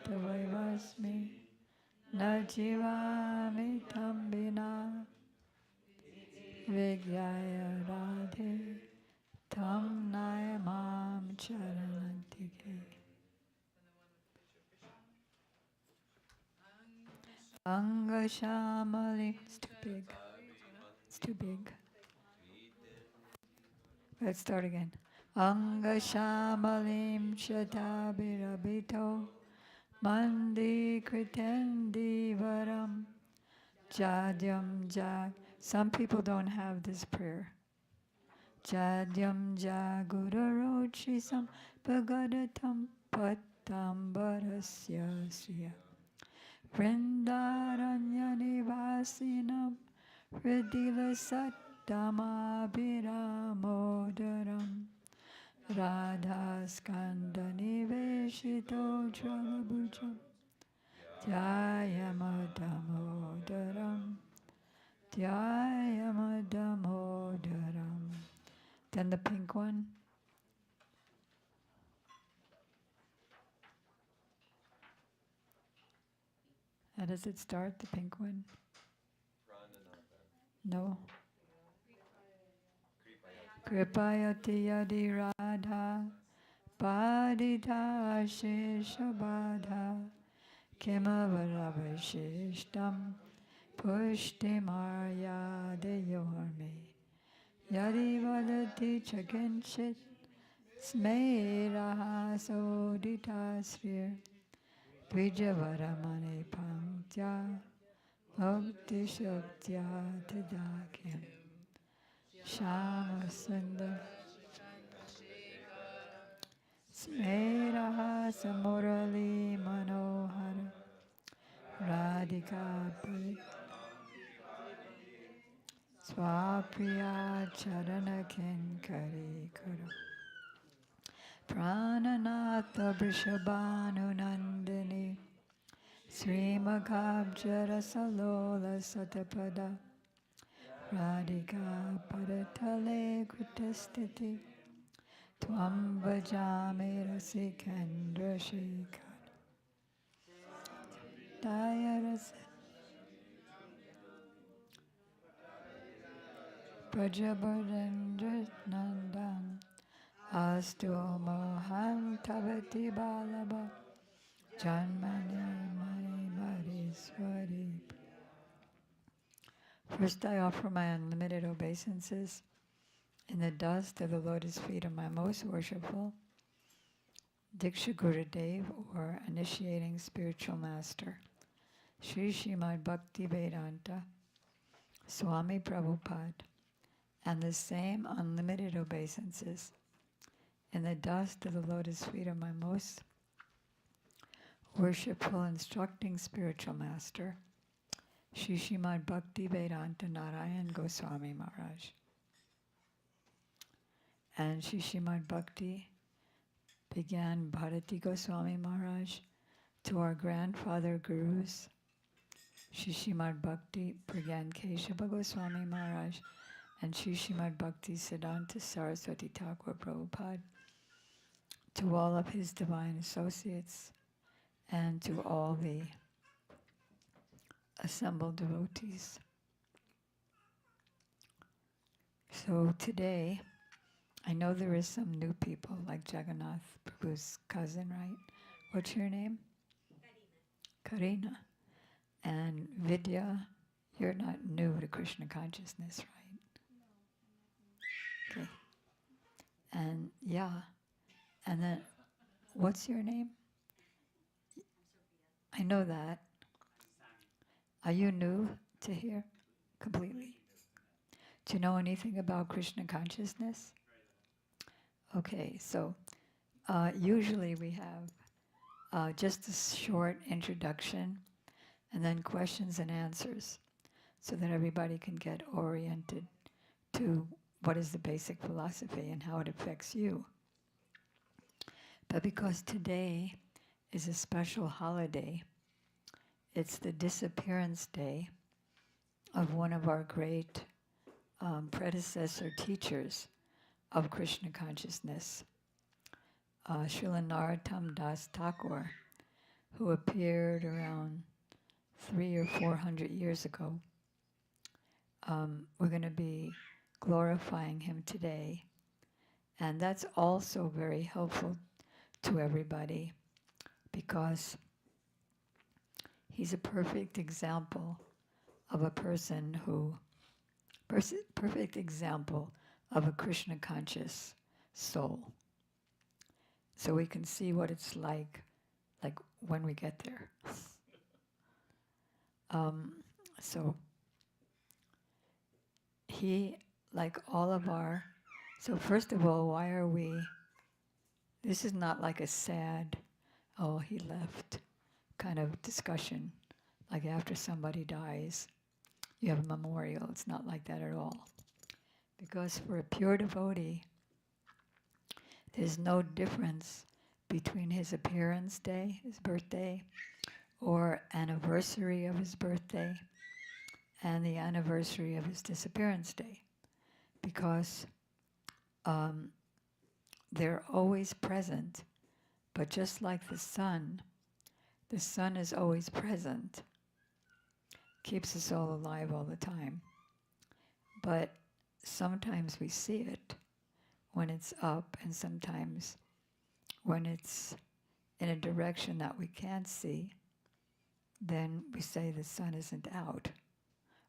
Tavaivasmi, Najivami Tambina, Vigyaya Radhe, Tam Nayamam Charanantike. Anga Shamali, it's too big. It's too big. Let's start again. Angashamalim Shatabirabito Mandi Kritendi Varam Jadyam Jag. Some people don't have this prayer. Jadyam Jagurarochrisam Bhagadatam Patambarasya Sriya Vrindaranya Nivasinam Hridila Sattamabhiramodaram Radha Skanda Niveshito Jalabhujam Dhyayamadamodaram Dhyayamadamodaram. Then the pink one. How does it start, the pink one? No. Kripayati yadi radha padita sheshabadha kimavaravashishtam pushtimaryadeyorme yadi vadati chakinchit smeraha soditasrir dvijavaramane panktya bhakti shaktya tadakyam Shama Sundar Smeraha Samurali Manohara Radhika Parit Swapriya Charana Kinkari Kuru Prananatha Vrishabhanu Nandini Srimagabjara Salola Satapada Radhika Paratale Kritastiti Tvam Vajami Rasikandra Shikar Daya Rasa Prajabharendra Nandan Astu Mohan Tavati Balaba Janmani Mani Mariswari. First, I offer my unlimited obeisances in the dust of the lotus feet of my most worshipful Diksha Gurudev, or initiating spiritual master, Sri Srimad Bhakti Vedanta Swami Prabhupada, and the same unlimited obeisances in the dust of the lotus feet of my most worshipful instructing spiritual master, Sri Srimad Bhakti Vedanta Narayan Goswami Maharaj. And Sri Srimad Bhakti began Bharati Goswami Maharaj to our grandfather gurus. Sri Srimad Bhakti began Keshava Goswami Maharaj and Sri Srimad Bhakti Siddhanta Saraswati Thakur Prabhupada, to all of his divine associates and to all the assembled devotees. So today, I know there is some new people like Jagannath Prabhu's cousin, right? What's your name? Karina. And Vidya, you're not new to Krishna consciousness, right? Okay. And yeah. And then, what's your name? I know that. Are you new to here completely? Do you know anything about Krishna consciousness? Okay, so usually we have just a short introduction and then questions and answers so that everybody can get oriented to what is the basic philosophy and how it affects you. But because today is a special holiday, it's the disappearance day of one of our great predecessor teachers of Krishna consciousness, Srila Narottam Das Thakur, who appeared around 300 or 400 years ago. We're going to be glorifying him today, and that's also very helpful to everybody because he's a perfect example of a perfect example of a Krishna conscious soul. So we can see what it's like when we get there. So he, like all of our, so first of all, why are we, this is not like a sad, oh, he left kind of discussion, like after somebody dies, you have a memorial. It's not like that at all. Because for a pure devotee, there's no difference between his appearance day, his birthday, or anniversary of his birthday, and the anniversary of his disappearance day, because they're always present. But just like the sun is always present, keeps us all alive all the time. But sometimes we see it when it's up, and sometimes when it's in a direction that we can't see, then we say the sun isn't out,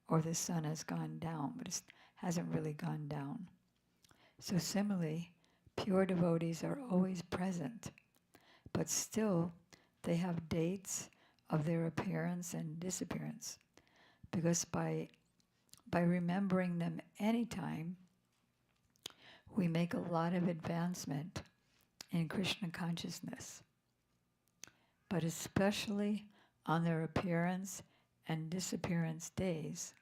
or the sun has gone down, but it hasn't really gone down. So similarly, pure devotees are always present, but still they have dates of their appearance and disappearance, because by remembering them anytime, we make a lot of advancement in Krishna consciousness. But especially on their appearance and disappearance days,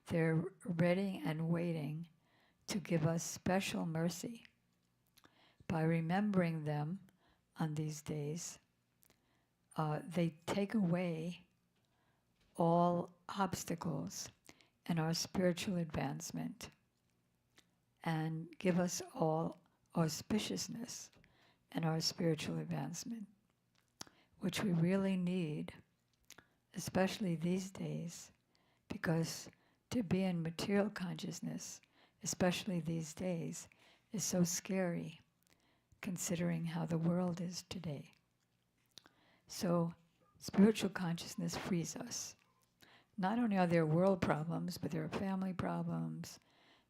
they're ready and waiting to give us special mercy. By remembering them on these days, they take away all obstacles in our spiritual advancement and give us all auspiciousness in our spiritual advancement, which we really need, especially these days, because to be in material consciousness, especially these days, is so scary, considering how the world is today. So spiritual consciousness frees us. Not only are there world problems, but there are family problems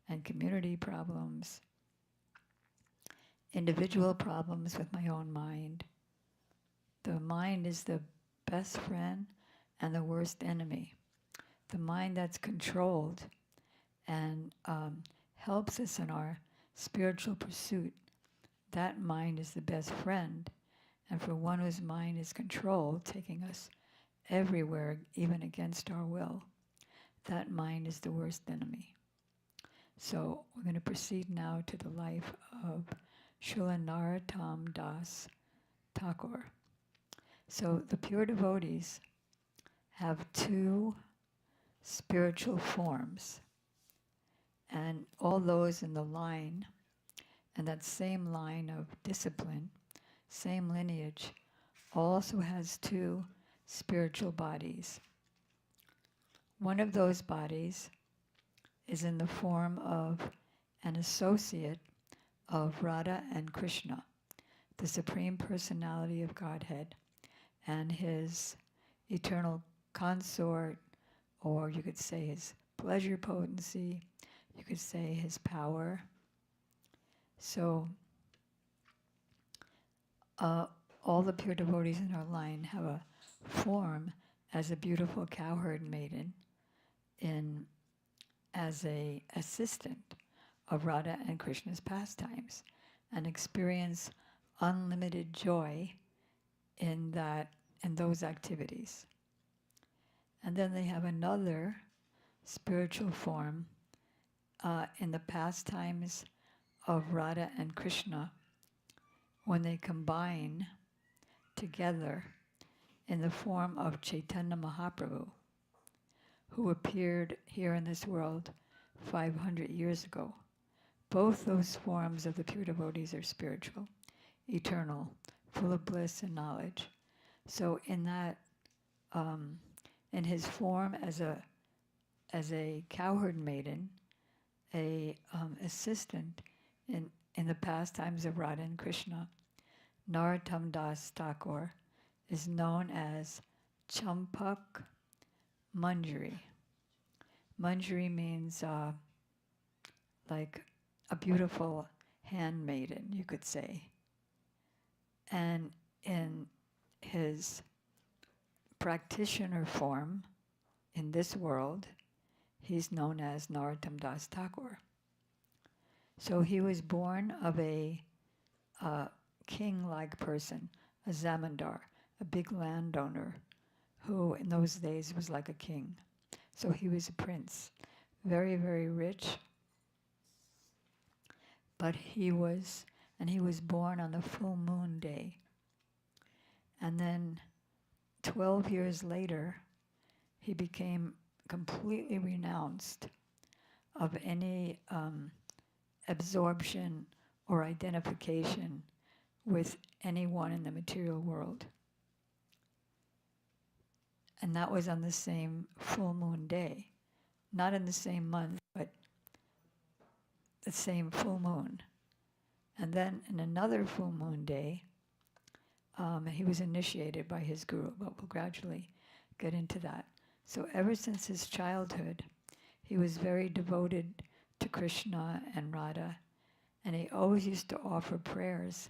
and community problems, individual problems with my own mind. The mind is the best friend and the worst enemy. The mind that's controlled and helps us in our spiritual pursuit, that mind is the best friend. And for one whose mind is controlled, taking us everywhere, even against our will, that mind is the worst enemy. So we're going to proceed now to the life of Srila Narottam Das Thakur. So the pure devotees have two spiritual forms, and all those in the line, and that same line of discipline, same lineage, also has two spiritual bodies. One of those bodies is in the form of an associate of Radha and Krishna, the Supreme Personality of Godhead, and his eternal consort, or you could say his pleasure potency, you could say his power. So all the pure devotees in our line have a form as a beautiful cowherd maiden as a assistant of Radha and Krishna's pastimes, and experience unlimited joy in those activities. And then they have another spiritual form in the pastimes of Radha and Krishna, when they combine together in the form of Chaitanya Mahaprabhu, who appeared here in this world 500 years ago. Both those forms of the pure devotees are spiritual, eternal, full of bliss and knowledge. So in that, in his form as a cowherd maiden, a assistant in the pastimes of Radha and Krishna, Narottam Das Thakur is known as Champak Manjari. Manjari means like a beautiful handmaiden, you could say. And in his practitioner form in this world, he's known as Narottam Das Thakur. So he was born of a king-like person, a zamindar, a big landowner, who in those days was like a king. So he was a prince, very, very rich. But he was born on the full moon day. And then 12 years later, he became completely renounced of any absorption or identification with anyone in the material world. And that was on the same full moon day. Not in the same month, but the same full moon. And then in another full moon day, he was initiated by his guru, but we'll gradually get into that. So ever since his childhood, he was very devoted to Krishna and Radha, and he always used to offer prayers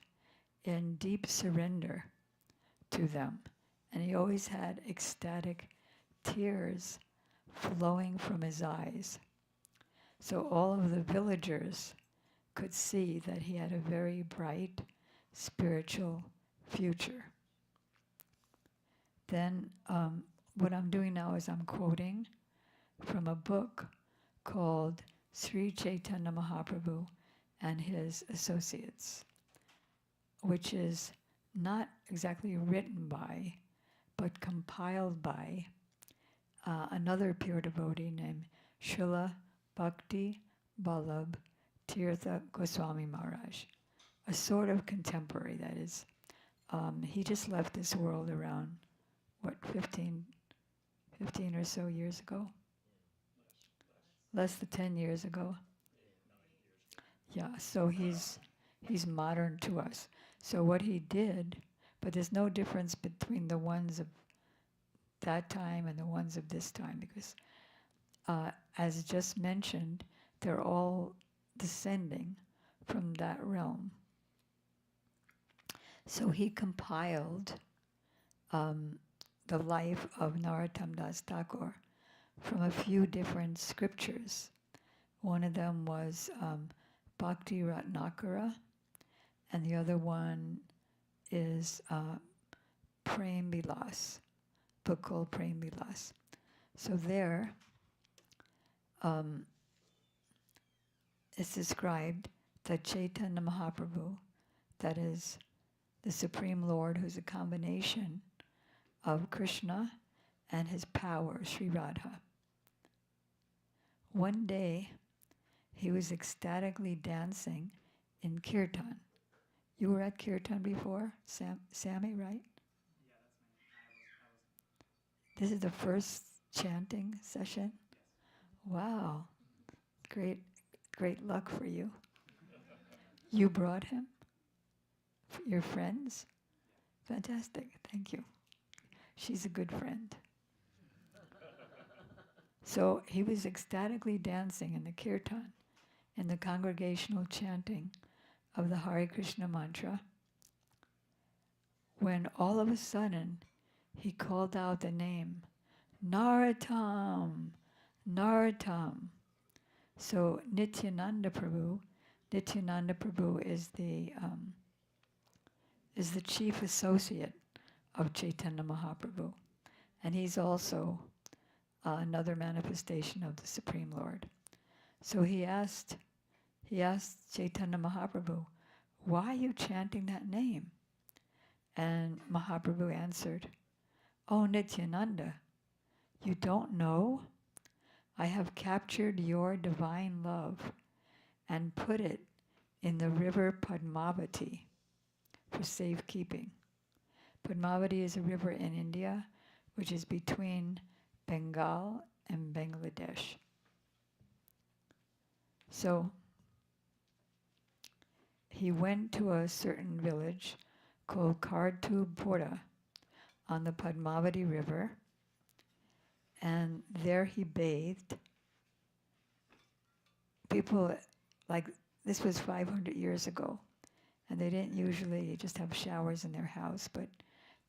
in deep surrender to them. And he always had ecstatic tears flowing from his eyes. So all of the villagers could see that he had a very bright spiritual future. Then what I'm doing now is I'm quoting from a book called Sri Chaitanya Mahaprabhu and His Associates, which is not exactly written by, but compiled by another pure devotee named Srila Bhakti Vallabh Tirtha Goswami Maharaj, a sort of contemporary, that is. He just left this world around, 15 or so years ago? Less than 10 years ago. Yeah, so he's modern to us. So what he did, but there's no difference between the ones of that time and the ones of this time, because as just mentioned, they're all descending from that realm. So he compiled the life of Narottam Das Thakur from a few different scriptures. One of them was Bhakti Ratnakara, and the other one is Prem Vilas, book called Prem Vilas. So there, it's described that Chaitanya Mahaprabhu, that is the Supreme Lord, who's a combination of Krishna and his power, Sri Radha. One day, he was ecstatically dancing in kirtan. You were at kirtan before, Sammy, right? This is the first chanting session? Wow. Great luck for you. You brought him? Your friends? Fantastic. Thank you. She's a good friend. So he was ecstatically dancing in the kirtan, in the congregational chanting of the Hare Krishna mantra, when all of a sudden he called out the name, Narottam, Narottam. So Nityananda Prabhu is the chief associate of Chaitanya Mahaprabhu, and he's also another manifestation of the Supreme Lord. So he asked Chaitanya Mahaprabhu, why are you chanting that name? And Mahaprabhu answered, oh Nityananda, you don't know? I have captured your divine love and put it in the river Padmavati for safekeeping. Padmavati is a river in India, which is between Bengal and Bangladesh. So he went to a certain village called Kartupura on the Padmavati River, and there he bathed. People, like this was 500 years ago, and they didn't usually just have showers in their house, but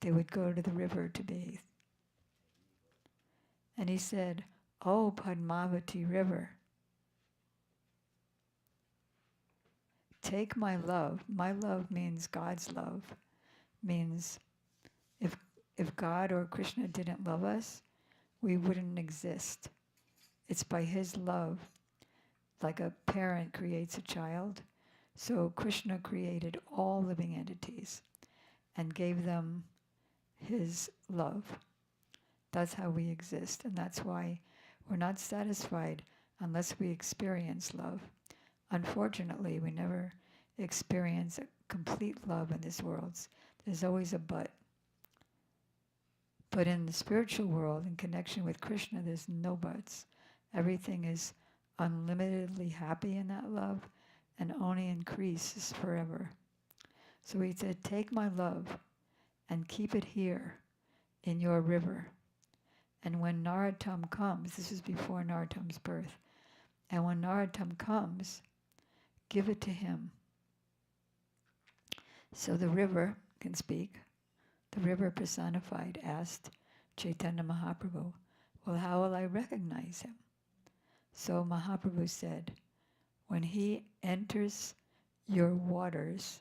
they would go to the river to bathe. And he said, "Oh, Padmavati River, take my love." My love means God's love. Means if God or Krishna didn't love us, we wouldn't exist. It's by his love, like a parent creates a child. So Krishna created all living entities and gave them his love. That's how we exist, and that's why we're not satisfied unless we experience love. Unfortunately, we never experience a complete love in this world. There's always a but. But in the spiritual world, in connection with Krishna, there's no buts. Everything is unlimitedly happy in that love and only increases forever. So he said, take my love and keep it here in your river. And when Narottam comes, this is before Narottam's birth, and when Narottam comes, give it to him. So the river can speak. The river personified asked Chaitanya Mahaprabhu, well, how will I recognize him? So Mahaprabhu said, when he enters your waters,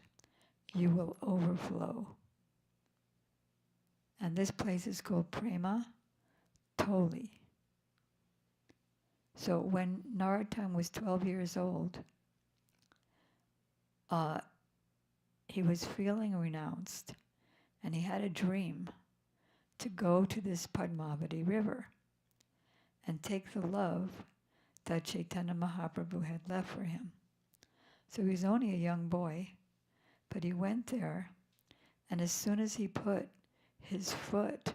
you will overflow. And this place is called Prema Toli. So when Narottam was 12 years old, he was feeling renounced, and he had a dream to go to this Padmavati river and take the love that Chaitanya Mahaprabhu had left for him. So he was only a young boy, but he went there, and as soon as he put his foot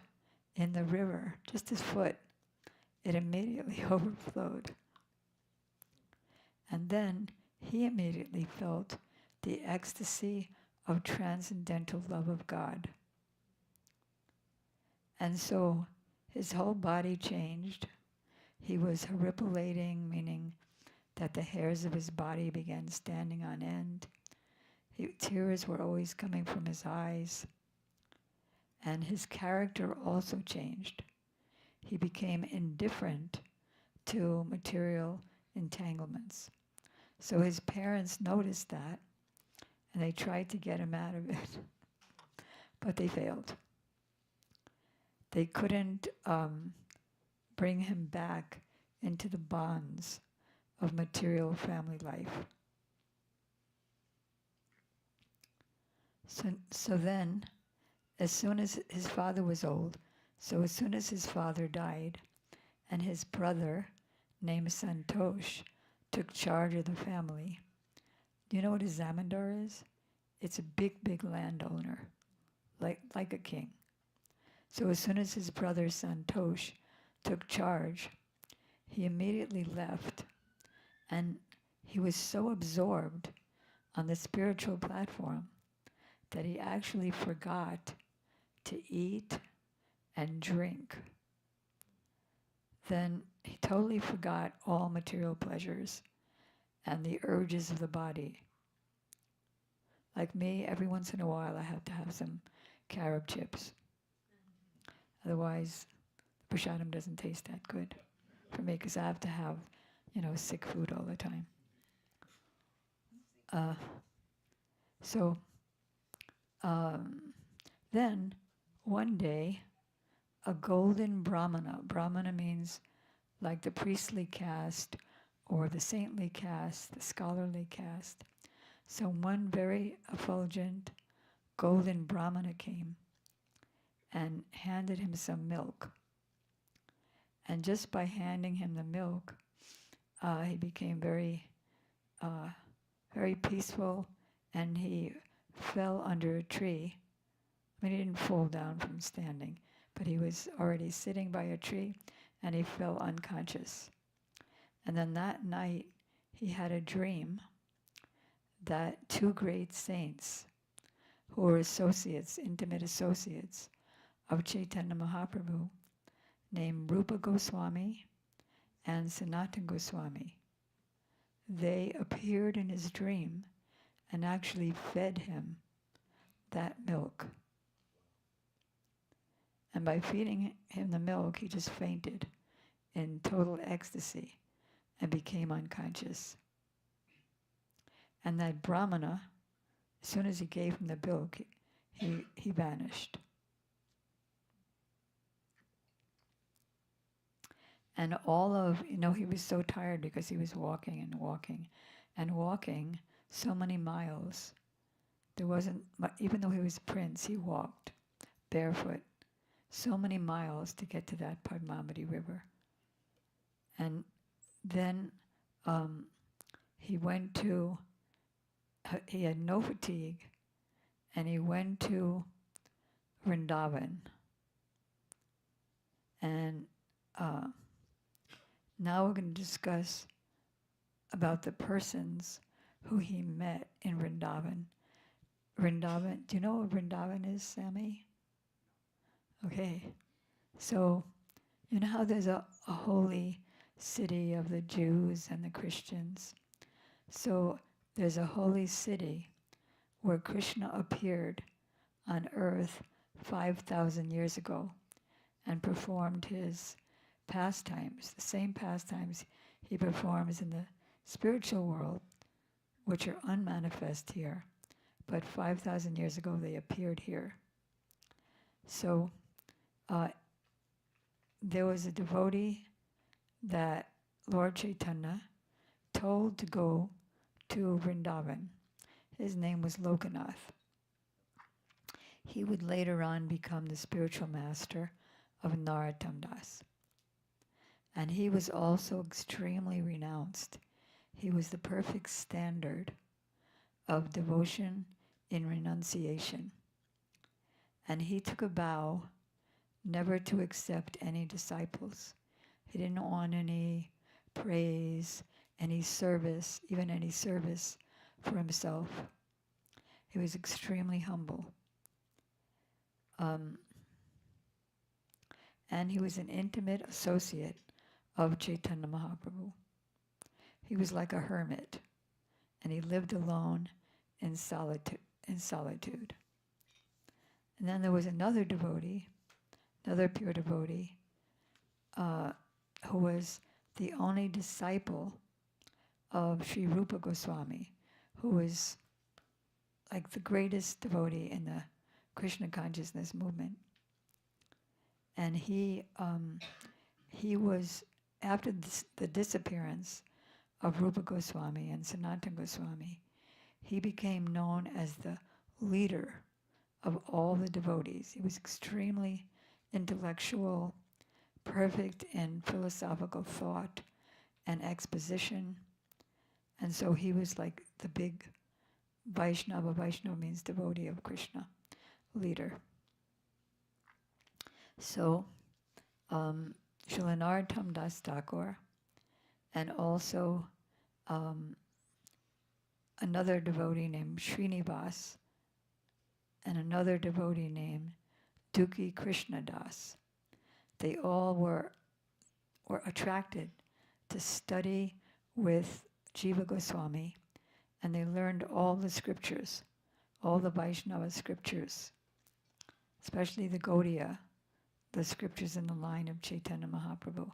in the river, just his foot, it immediately overflowed. And then he immediately felt the ecstasy of transcendental love of God. And so his whole body changed. He was haripilating, meaning that the hairs of his body began standing on end. Tears were always coming from his eyes. And his character also changed. He became indifferent to material entanglements. So his parents noticed that, and they tried to get him out of it, but they failed. They couldn't bring him back into the bonds of material family life. So then, as soon as his father was old, so as soon as his father died, and his brother, named Santosh, took charge of the family. Do you know what a zamindar is? It's a big, big landowner, like a king. So as soon as his brother Santosh took charge, he immediately left, and he was so absorbed on the spiritual platform that he actually forgot to eat and drink. Then he totally forgot all material pleasures and the urges of the body. Like me, every once in a while I have to have some carob chips. Otherwise, the prasadam doesn't taste that good for me, because I have to have, sick food all the time. Then, one day, a golden Brahmana means like the priestly caste or the saintly caste, the scholarly caste. So one very effulgent golden Brahmana came and handed him some milk. And just by handing him the milk, he became very, very peaceful, and he fell under a tree. I mean, he didn't fall down from standing, but he was already sitting by a tree, and he fell unconscious. And then that night, he had a dream that two great saints, who were associates, intimate associates of Chaitanya Mahaprabhu, named Rupa Goswami and Sanatana Goswami, they appeared in his dream and actually fed him that milk. And by feeding him the milk, he just fainted in total ecstasy and became unconscious. And that Brahmana, as soon as he gave him the milk, he vanished. And all of, he was so tired because he was walking and walking and walking so many miles. There wasn't, even though he was a prince, he walked barefoot so many miles to get to that Padmavati River. And then he had no fatigue, and he went to Vrindavan. And now we're going to discuss about the persons who he met in Vrindavan. Vrindavan, do you know what Vrindavan is, Sammy? Okay, so you know how there's a holy city of the Jews and the Christians? So there's a holy city where Krishna appeared on earth 5,000 years ago and performed his pastimes, the same pastimes he performs in the spiritual world, which are unmanifest here. But 5,000 years ago they appeared here. So there was a devotee that Lord Chaitanya told to go to Vrindavan. His name was Lokanath. He would later on become the spiritual master of Narottam Das. And he was also extremely renounced. He was the perfect standard of devotion in renunciation. And he took a vow never to accept any disciples. He didn't want any praise, any service, even any service for himself. He was extremely humble. And he was an intimate associate of Chaitanya Mahaprabhu. He was like a hermit, and he lived alone in solitude. And then there was another devotee, another pure devotee, who was the only disciple of Sri Rupa Goswami, who was like the greatest devotee in the Krishna consciousness movement. And he was, after the disappearance of Rupa Goswami and Sanatana Goswami, he became known as the leader of all the devotees. He was extremely intellectual, perfect in philosophical thought and exposition. And so he was like the big Vaishnava. Vaishnava means devotee of Krishna, leader. So Srila Narottam Das Thakur, and also another devotee named Srinivas, and another devotee named Dukhi Krishna Das. They all were attracted to study with Jiva Goswami, and they learned all the scriptures, all the Vaishnava scriptures, especially the Gaudiya, the scriptures in the line of Chaitanya Mahaprabhu.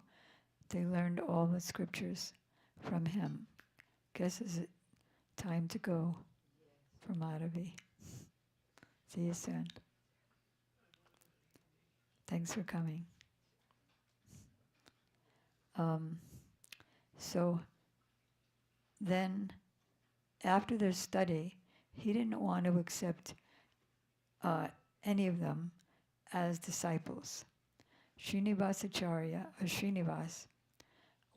They learned all the scriptures from him. Guess is it time to go for Madhavi? See you soon. Thanks for coming. So then, after their study, he didn't want to accept any of them as disciples. Srinivasacharya, or Srinivas,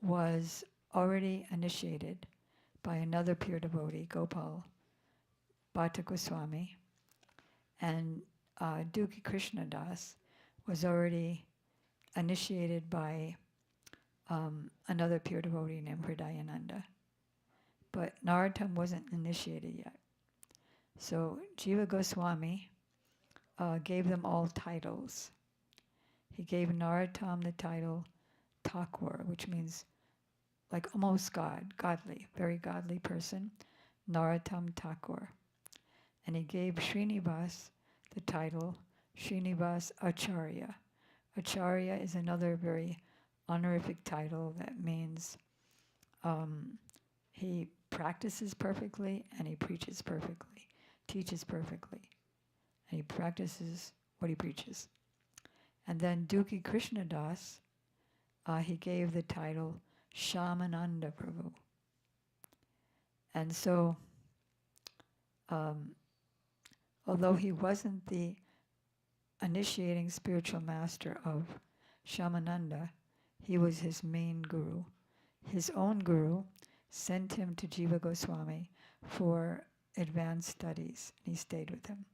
was already initiated by another pure devotee, Gopal Bhatta Goswami, and Dukhi Krishna Das was already initiated by another pure devotee named Hridayananda. But Narottam wasn't initiated yet. So Jiva Goswami gave them all titles. He gave Narottam the title Thakur, which means like almost godly, very godly person, Narottam Thakur. And he gave Srinivas the title Srinivas Acharya. Acharya is another very honorific title that means he practices perfectly and he preaches perfectly, teaches perfectly, and he practices what he preaches. And then Dukhi Krishnadas, he gave the title Shamananda Prabhu. And so, although he wasn't the initiating spiritual master of Shamananda, he was his main guru. His own guru sent him to Jiva Goswami for advanced studies, and he stayed with him.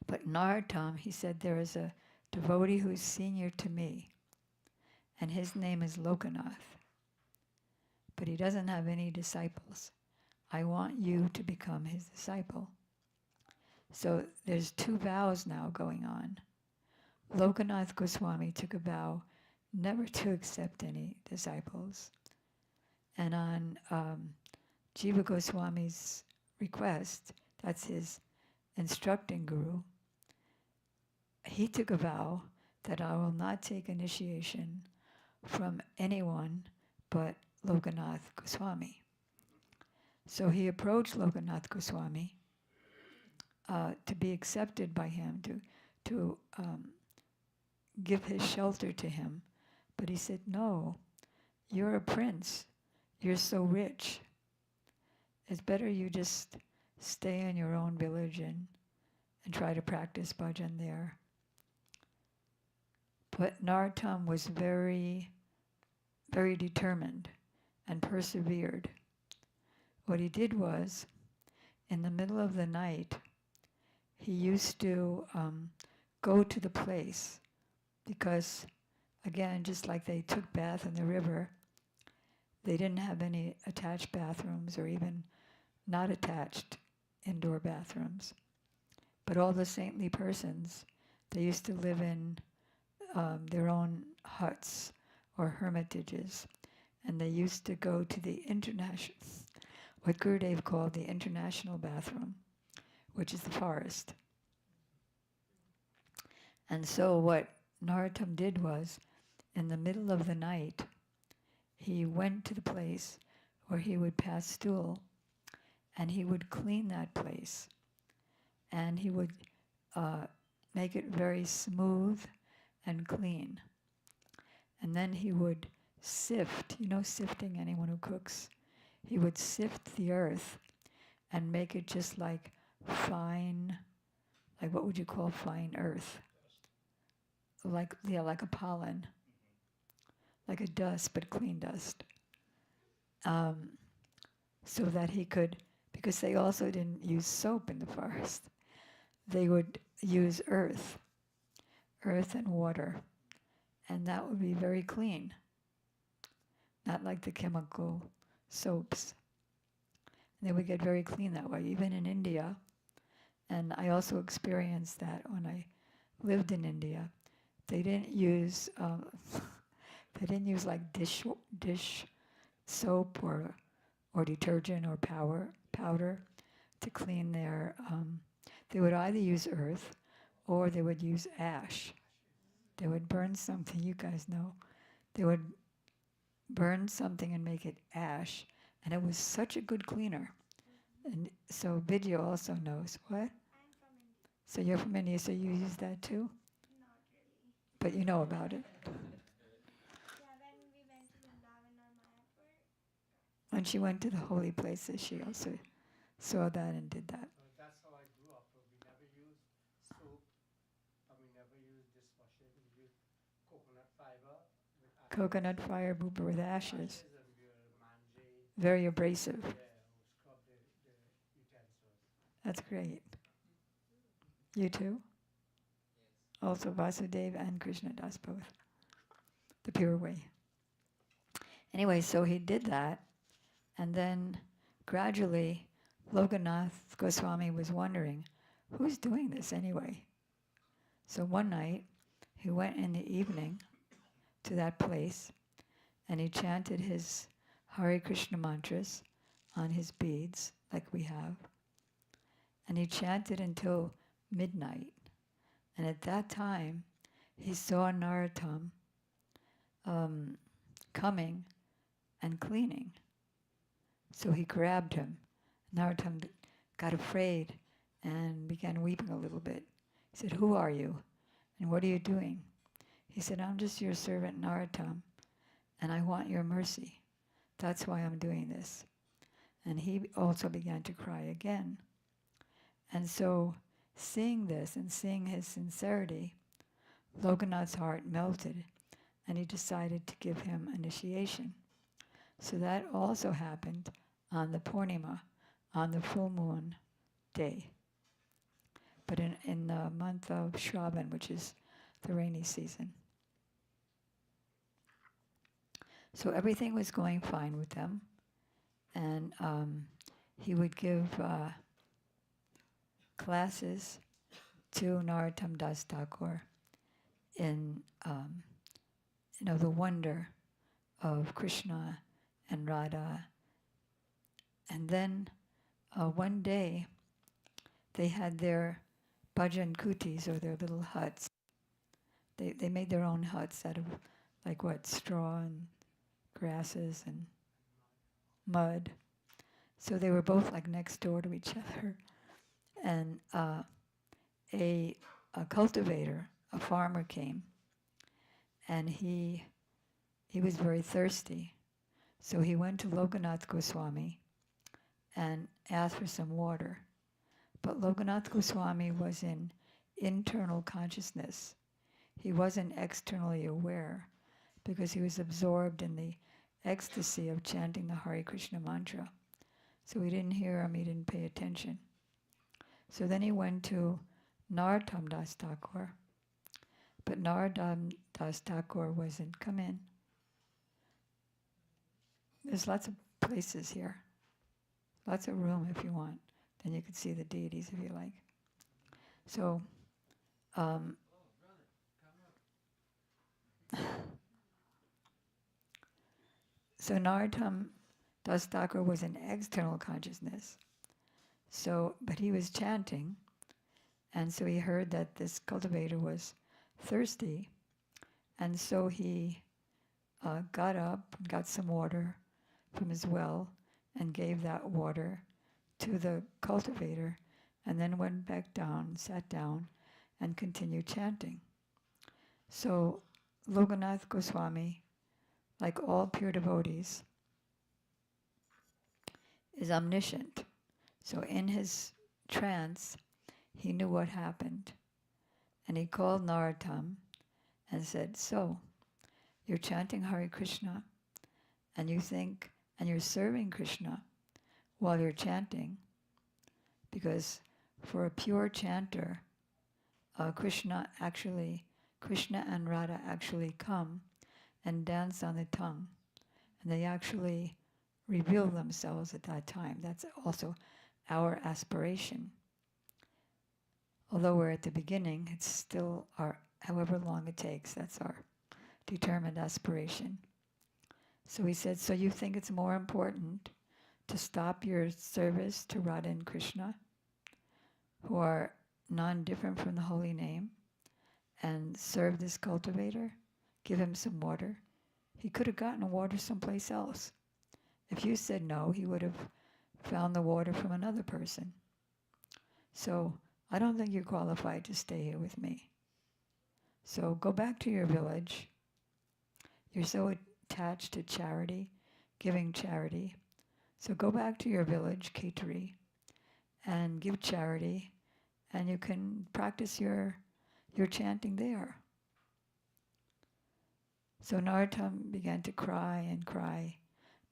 But Narottam, he said, there is a devotee who's senior to me, and his name is Lokanath, but he doesn't have any disciples. I want you to become his disciple. So there's two vows now going on. Lokanath Goswami took a vow never to accept any disciples. And on Jiva Goswami's request, that's his instructing guru, he took a vow that I will not take initiation from anyone but Lokanath Goswami. So he approached Lokanath Goswami to be accepted by him, to give his shelter to him. But he said, no, you're a prince. You're so rich. It's better you just stay in your own village and try to practice bhajan there. But Narottam was very, very determined and persevered. What he did was, in the middle of the night, he used to go to the place because, again, just like they took bath in the river, they didn't have any attached bathrooms or even not attached indoor bathrooms. But all the saintly persons, they used to live in their own huts or hermitages, and they used to go to the international, what Gurudev called the international bathroom, which is the forest. And so what Narottam did was, in the middle of the night, he went to the place where he would pass stool, and he would clean that place, and he would make it very smooth and clean. And then he would sift, sifting, anyone who cooks, he would sift the earth and make it just like fine, like what would you call fine earth? Like a pollen, like a dust, but clean dust. So that he could, because they also didn't use soap in the forest, they would use earth and water, and that would be very clean, not like the chemical soaps. And they would get very clean that way, even in India. And I also experienced that when I lived in India. They didn't use like dish soap or detergent or powder to clean their. They would either use earth or they would use ash. They would burn something. You guys know. They would burn something and make it ash, and it was such a good cleaner. And so Vidya also knows. What? I'm from India. So you're from India, so you use that too? Not really. But you know about it. Yeah, when we went to Vrindavan or Mayapur. When she went to the holy places, she also saw that and did that. That's how I grew up. We never used soap, and we never used dishwashing. We used coconut fiber. Coconut fire booper with ashes. And we were manjay. Very abrasive. Yeah, scrub the utensils. That's great. You too? Yes. Also Vasudev and Krishnadas both. The pure way. Anyway, so he did that, and then gradually Lokanath Goswami was wondering, who's doing this anyway? So one night, he went in the evening to that place, and he chanted his Hare Krishna mantras on his beads, like we have. And he chanted until midnight. And at that time, he saw Narottam coming and cleaning. So he grabbed him. Narottam got afraid and began weeping a little bit. He said, "Who are you? And what are you doing?" He said, "I'm just your servant Narottam, and I want your mercy. That's why I'm doing this." And he also began to cry again. And so, seeing this and seeing his sincerity, Lokanath's heart melted, and he decided to give him initiation. So that also happened on the Purnima, on the full moon day, but in the month of Shravan, which is the rainy season. So everything was going fine with them, and he would give classes to Narottam Das Thakur in the wonder of Krishna and Radha. And then one day they had their bhajan kutis, or their little huts. They made their own huts out of straw and grasses and mud. So they were both like next door to each other. And a cultivator, a farmer, came, and he was very thirsty. So he went to Lokanath Goswami and asked for some water. But Lokanath Goswami was in internal consciousness. He wasn't externally aware because he was absorbed in the ecstasy of chanting the Hare Krishna mantra. So he didn't hear him, he didn't pay attention. So then he went to Narottam Das Thakur, but Narottam Das Thakur wasn't come in. There's lots of places here, lots of room if you want. Then you can see the deities if you like. So, so Narottam Das Thakur was in external consciousness. So, but he was chanting, and so he heard that this cultivator was thirsty, and so he got up, got some water from his well, and gave that water to the cultivator, and then went back down, sat down, and continued chanting. So Lokanath Goswami, like all pure devotees, is omniscient. So in his trance, he knew what happened. And he called Narottam and said, "So, you're chanting Hare Krishna, and you think, and you're serving Krishna while you're chanting, because for a pure chanter, Krishna and Radha actually come and dance on the tongue, and they actually reveal themselves at that time. That's also our aspiration. Although we're at the beginning, it's still our, however long it takes, that's our determined aspiration." So he said, "So you think it's more important to stop your service to Radha and Krishna, who are non-different from the holy name, and serve this cultivator, give him some water?" He could have gotten water someplace else. If you said no, he would have found the water from another person. So I don't think you're qualified to stay here with me. So go back to your village. You're so attached to charity, giving charity. So go back to your village, Ketari, and give charity, and you can practice your chanting there. So Narottam began to cry and cry.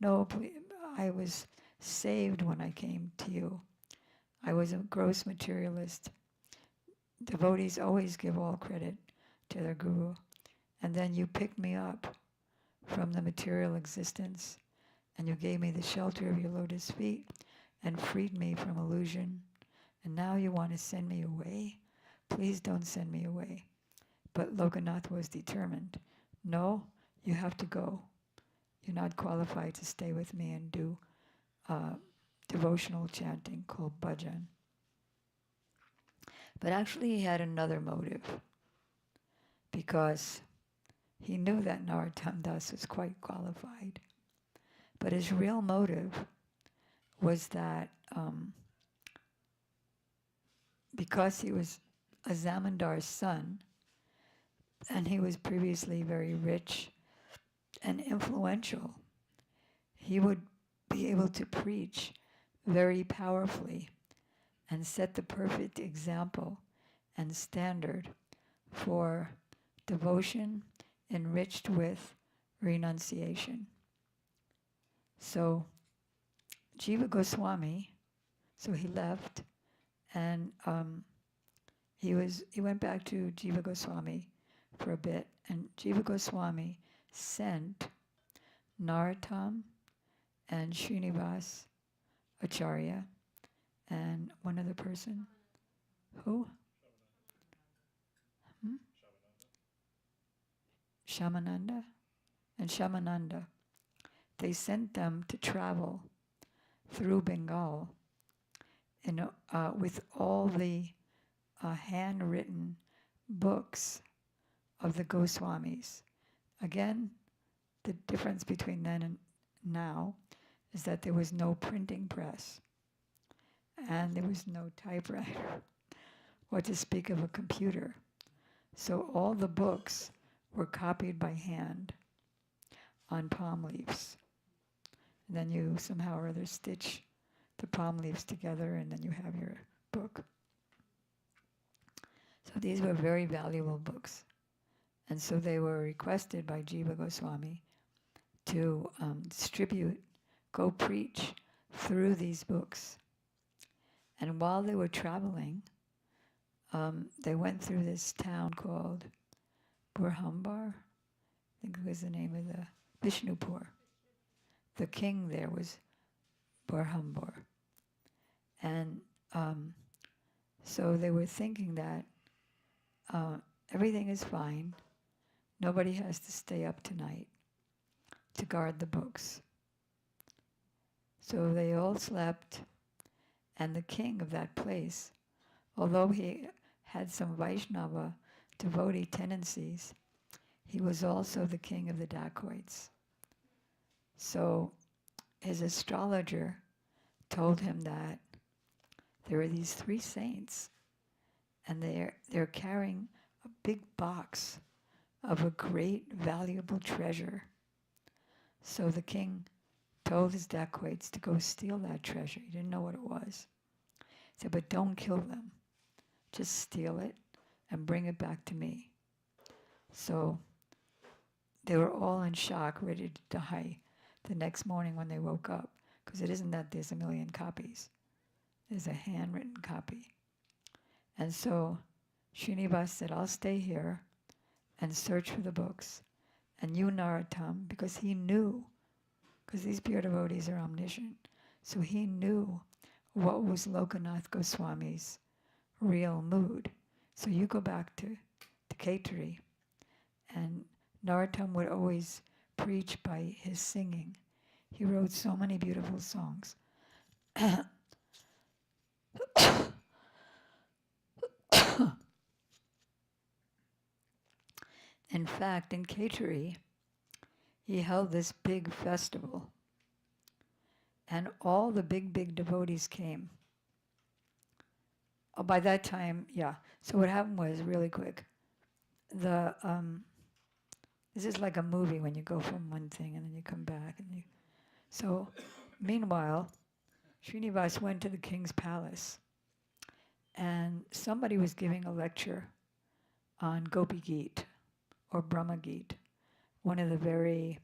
"No, please, I was saved when I came to you. I was a gross materialist. Devotees always give all credit to their guru. And then you picked me up from the material existence, and you gave me the shelter of your lotus feet and freed me from illusion. And now you want to send me away? Please don't send me away." But Lokanath was determined. "No, you have to go. you're not qualified to stay with me and do devotional chanting called bhajan. But actually he had another motive, because he knew that Narottam Das was quite qualified. But his real motive was that because he was a Zamandar's son, and he was previously very rich and influential, he would be able to preach very powerfully and set the perfect example and standard for devotion enriched with renunciation. So Jiva Goswami, so he left, and he went back to Jiva Goswami for a bit, and Jiva Goswami sent Narottam and Srinivas Acharya and one other person. Who? Shamananda and Shamananda. They sent them to travel through Bengal with all the handwritten books of the Goswamis. Again, the difference between then and now is that there was no printing press and there was no typewriter, or to speak of a computer. So all the books were copied by hand on palm leaves. And then you somehow or other stitch the palm leaves together, and then you have your book. So these were very valuable books. And so they were requested by Jiva Goswami to go preach through these books. And while they were traveling, they went through this town called Burhambar. I think it was the name of the Vishnupur. The king there was Burhambar. And so they were thinking that everything is fine. Nobody has to stay up tonight to guard the books. So they all slept, and the king of that place, although he had some Vaishnava devotee tendencies, he was also the king of the dacoits. So his astrologer told him that there are these 3 saints, and they're carrying a big box of a great valuable treasure. So the king told his dacoits to go steal that treasure. He didn't know what it was. He said, but don't kill them. Just steal it and bring it back to me. So they were all in shock, ready to die the next morning when they woke up, because it isn't that there's a million copies. There's a handwritten copy. And so Srinivas said, I'll stay here and search for the books. And you, Narottam, because he knew, because these pure devotees are omniscient, so he knew what was Lokanath Goswami's real mood. So you go back to Khetri, and Narottam would always preach by his singing. He wrote so many beautiful songs. In fact, in Khetri, he held this big festival, and all the big devotees came. Oh, by that time, yeah. So what happened was, really quick, this is like a movie when you go from one thing and then you come back. So meanwhile, Srinivas went to the king's palace, and somebody was giving a lecture on Gopi Geet, or Brahma Geet, one of the very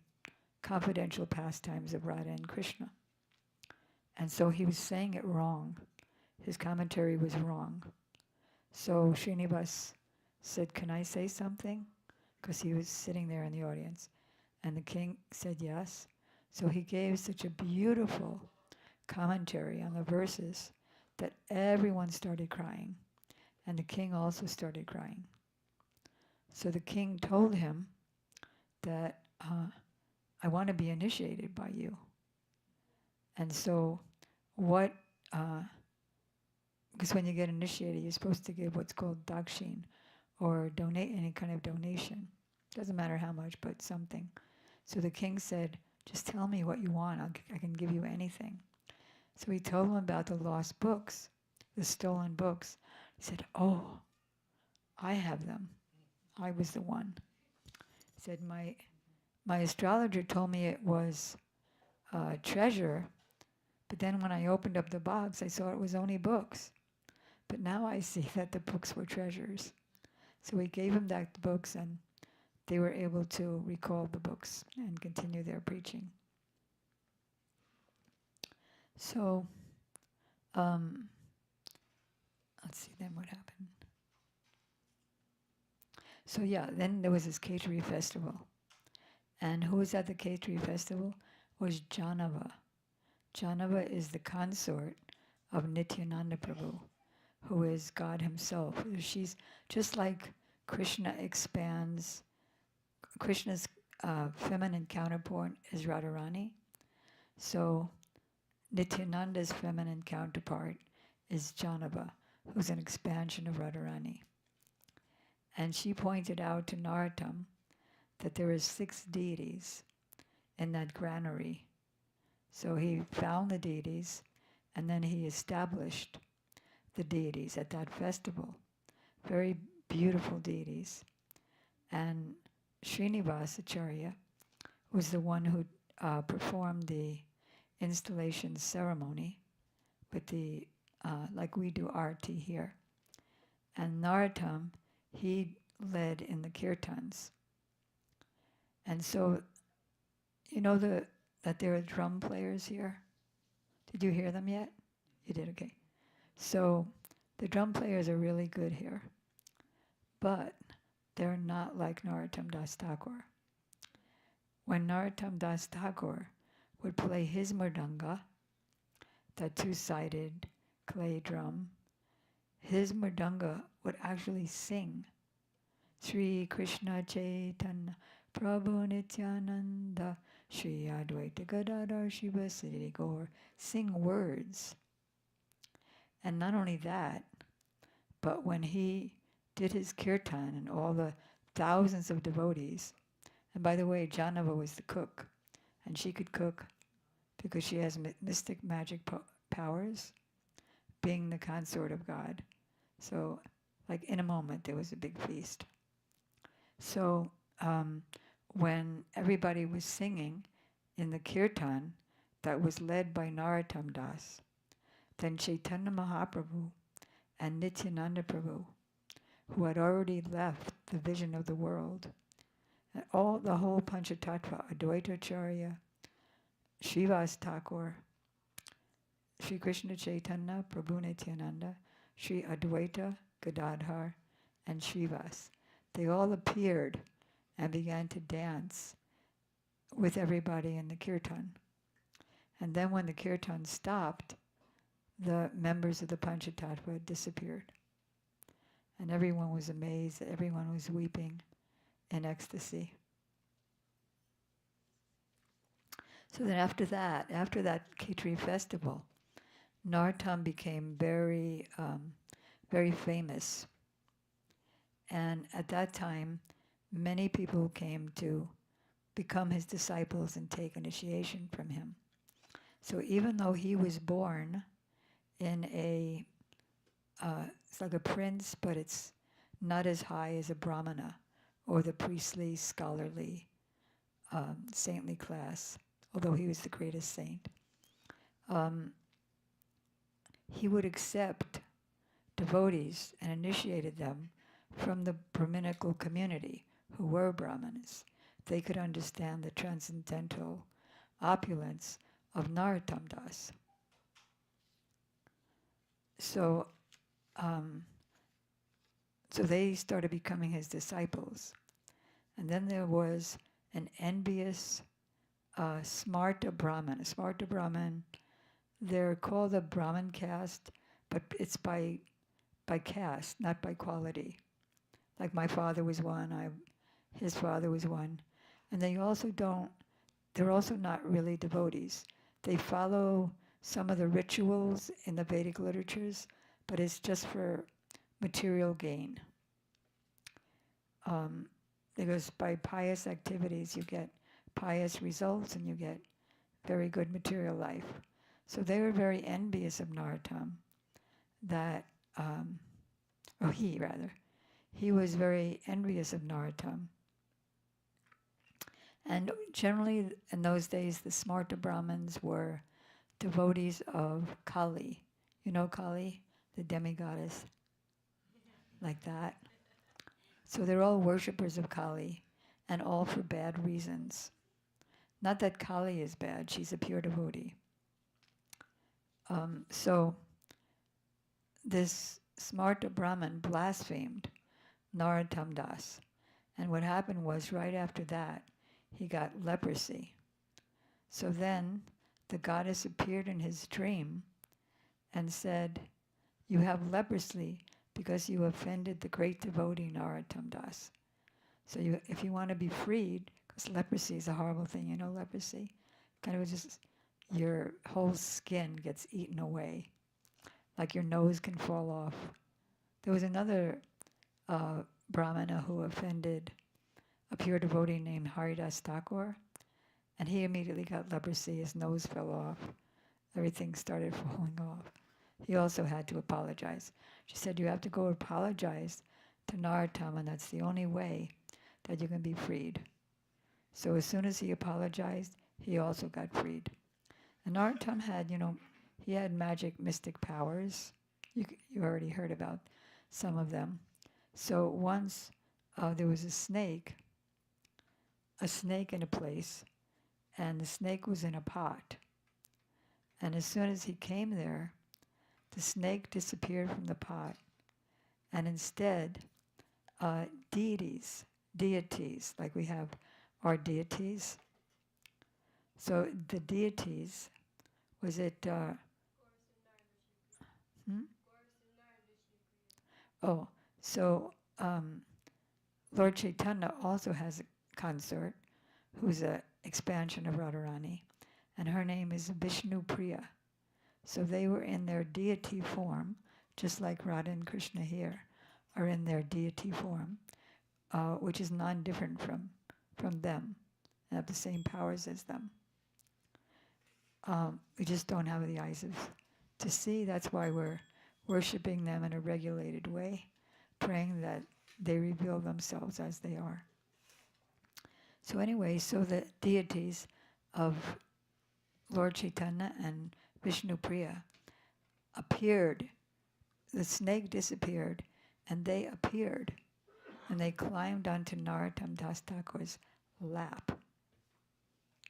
confidential pastimes of Radha and Krishna. And so he was saying it wrong. His commentary was wrong. So Srinivas said, can I say something? Because he was sitting there in the audience. And the king said yes. So he gave such a beautiful commentary on the verses that everyone started crying. And the king also started crying. So the king told him that I want to be initiated by you. And so what, because when you get initiated, you're supposed to give what's called dakshin, or donate any kind of donation. Doesn't matter how much, but something. So the king said, just tell me what you want. I can give you anything. So he told him about the lost books, the stolen books. He said, oh, I have them. I was the one. He said, my astrologer told me it was treasure, but then when I opened up the box, I saw it was only books. But now I see that the books were treasures. So he gave him back the books, and they were able to recall the books and continue their preaching. So, let's see then what happened. So yeah, then there was this Khetri festival. And who was at the Khetri festival? Was Janava. Janava is the consort of Nityananda Prabhu, who is God himself. She's just like Krishna expands. Krishna's feminine counterpart is Radharani. So Nityananda's feminine counterpart is Janava, who's an expansion of Radharani. And she pointed out to Narottam that there are 6 deities in that granary. So he found the deities, and then he established the deities at that festival. Very beautiful deities. And Srinivasacharya was the one who performed the installation ceremony with the, like we do arti here. And Narottam, he led in the kirtans. And so, you know that there are drum players here? Did you hear them yet? You did, okay. So the drum players are really good here, but they're not like Narottam Das Thakur. When Narottam Das Thakur would play his mridanga, that 2-sided clay drum, his mridanga would actually sing Sri Krishna Chaitanya Prabhu Nityananda Sri Advaita Gadadhar Shiva Siddhi Gaur, sing words. And not only that, but when he did his kirtan and all the thousands of devotees, and by the way, Janava was the cook, and she could cook because she has mystic magic powers, being the consort of God. So, like in a moment, there was a big feast. So, when everybody was singing in the kirtan that was led by Narottam Das, then Chaitanya Mahaprabhu and Nityananda Prabhu, who had already left the vision of the world, and the whole Panchatattva, Advaitacharya, Srivas Thakur, Sri Krishna Chaitanya Prabhu Nityananda, Sri Advaita Gadadhar, and Srivas, they all appeared and began to dance with everybody in the kirtan. And then when the kirtan stopped, the members of the Panchatattva disappeared. And everyone was amazed, everyone was weeping in ecstasy. So then after that Khetri festival, Narottam became very, very famous. And at that time, many people came to become his disciples and take initiation from him. So even though he was born in it's like a prince, but it's not as high as a brahmana or the priestly, scholarly, saintly class, although he was the greatest saint. He would accept devotees and initiated them from the Brahminical community who were Brahmanas. They could understand the transcendental opulence of Narottam Das. So they started becoming his disciples. And then there was an envious Smarta Brahman. A Smarta Brahman, they're called a Brahman caste, but it's by caste, not by quality. Like my father was one, his father was one. And they also don't they're also not really devotees. They follow some of the rituals in the Vedic literatures, but it's just for material gain. Because by pious activities you get pious results and you get very good material life. So they were very envious of Narottam, that, or he was very envious of Narottam. And generally in those days the Smarta Brahmins were devotees of Kali. You know Kali, the demigoddess, like that. So they're all worshippers of Kali, and all for bad reasons. Not that Kali is bad, she's a pure devotee. So this Smarta Brahmin blasphemed Narottam Das. And what happened was, right after that, he got leprosy. So then the goddess appeared in his dream and said, "You have leprosy because you offended the great devotee Narottam Das. So if you want to be freed," because leprosy is a horrible thing, you know leprosy? Kind of just your whole skin gets eaten away, like your nose can fall off. There was another Brahmana who offended a pure devotee named Haridas Thakur, and he immediately got leprosy, his nose fell off, everything started falling off. He also had to apologize. She said, "You have to go apologize to Narottam, and that's the only way that you can be freed." So as soon as he apologized, he also got freed. And Narottam had, he had magic, mystic powers. You already heard about some of them. So once there was a snake in a place, and the snake was in a pot. And as soon as he came there, the snake disappeared from the pot, and instead, deities, like we have our deities. So the deities, was it? Oh, so Lord Chaitanya also has a consort who's an expansion of Radharani, and her name is Vishnu Priya. So they were in their deity form, just like Radha and Krishna here are in their deity form, which is non-different from them, and have the same powers as them. We just don't have the eyes to see. That's why we're worshiping them in a regulated way, praying that they reveal themselves as they are. So anyway, so the deities of Lord Chaitanya and Vishnu Priya appeared. The snake disappeared, and they appeared, and they climbed onto Narottam Das Thakur's lap,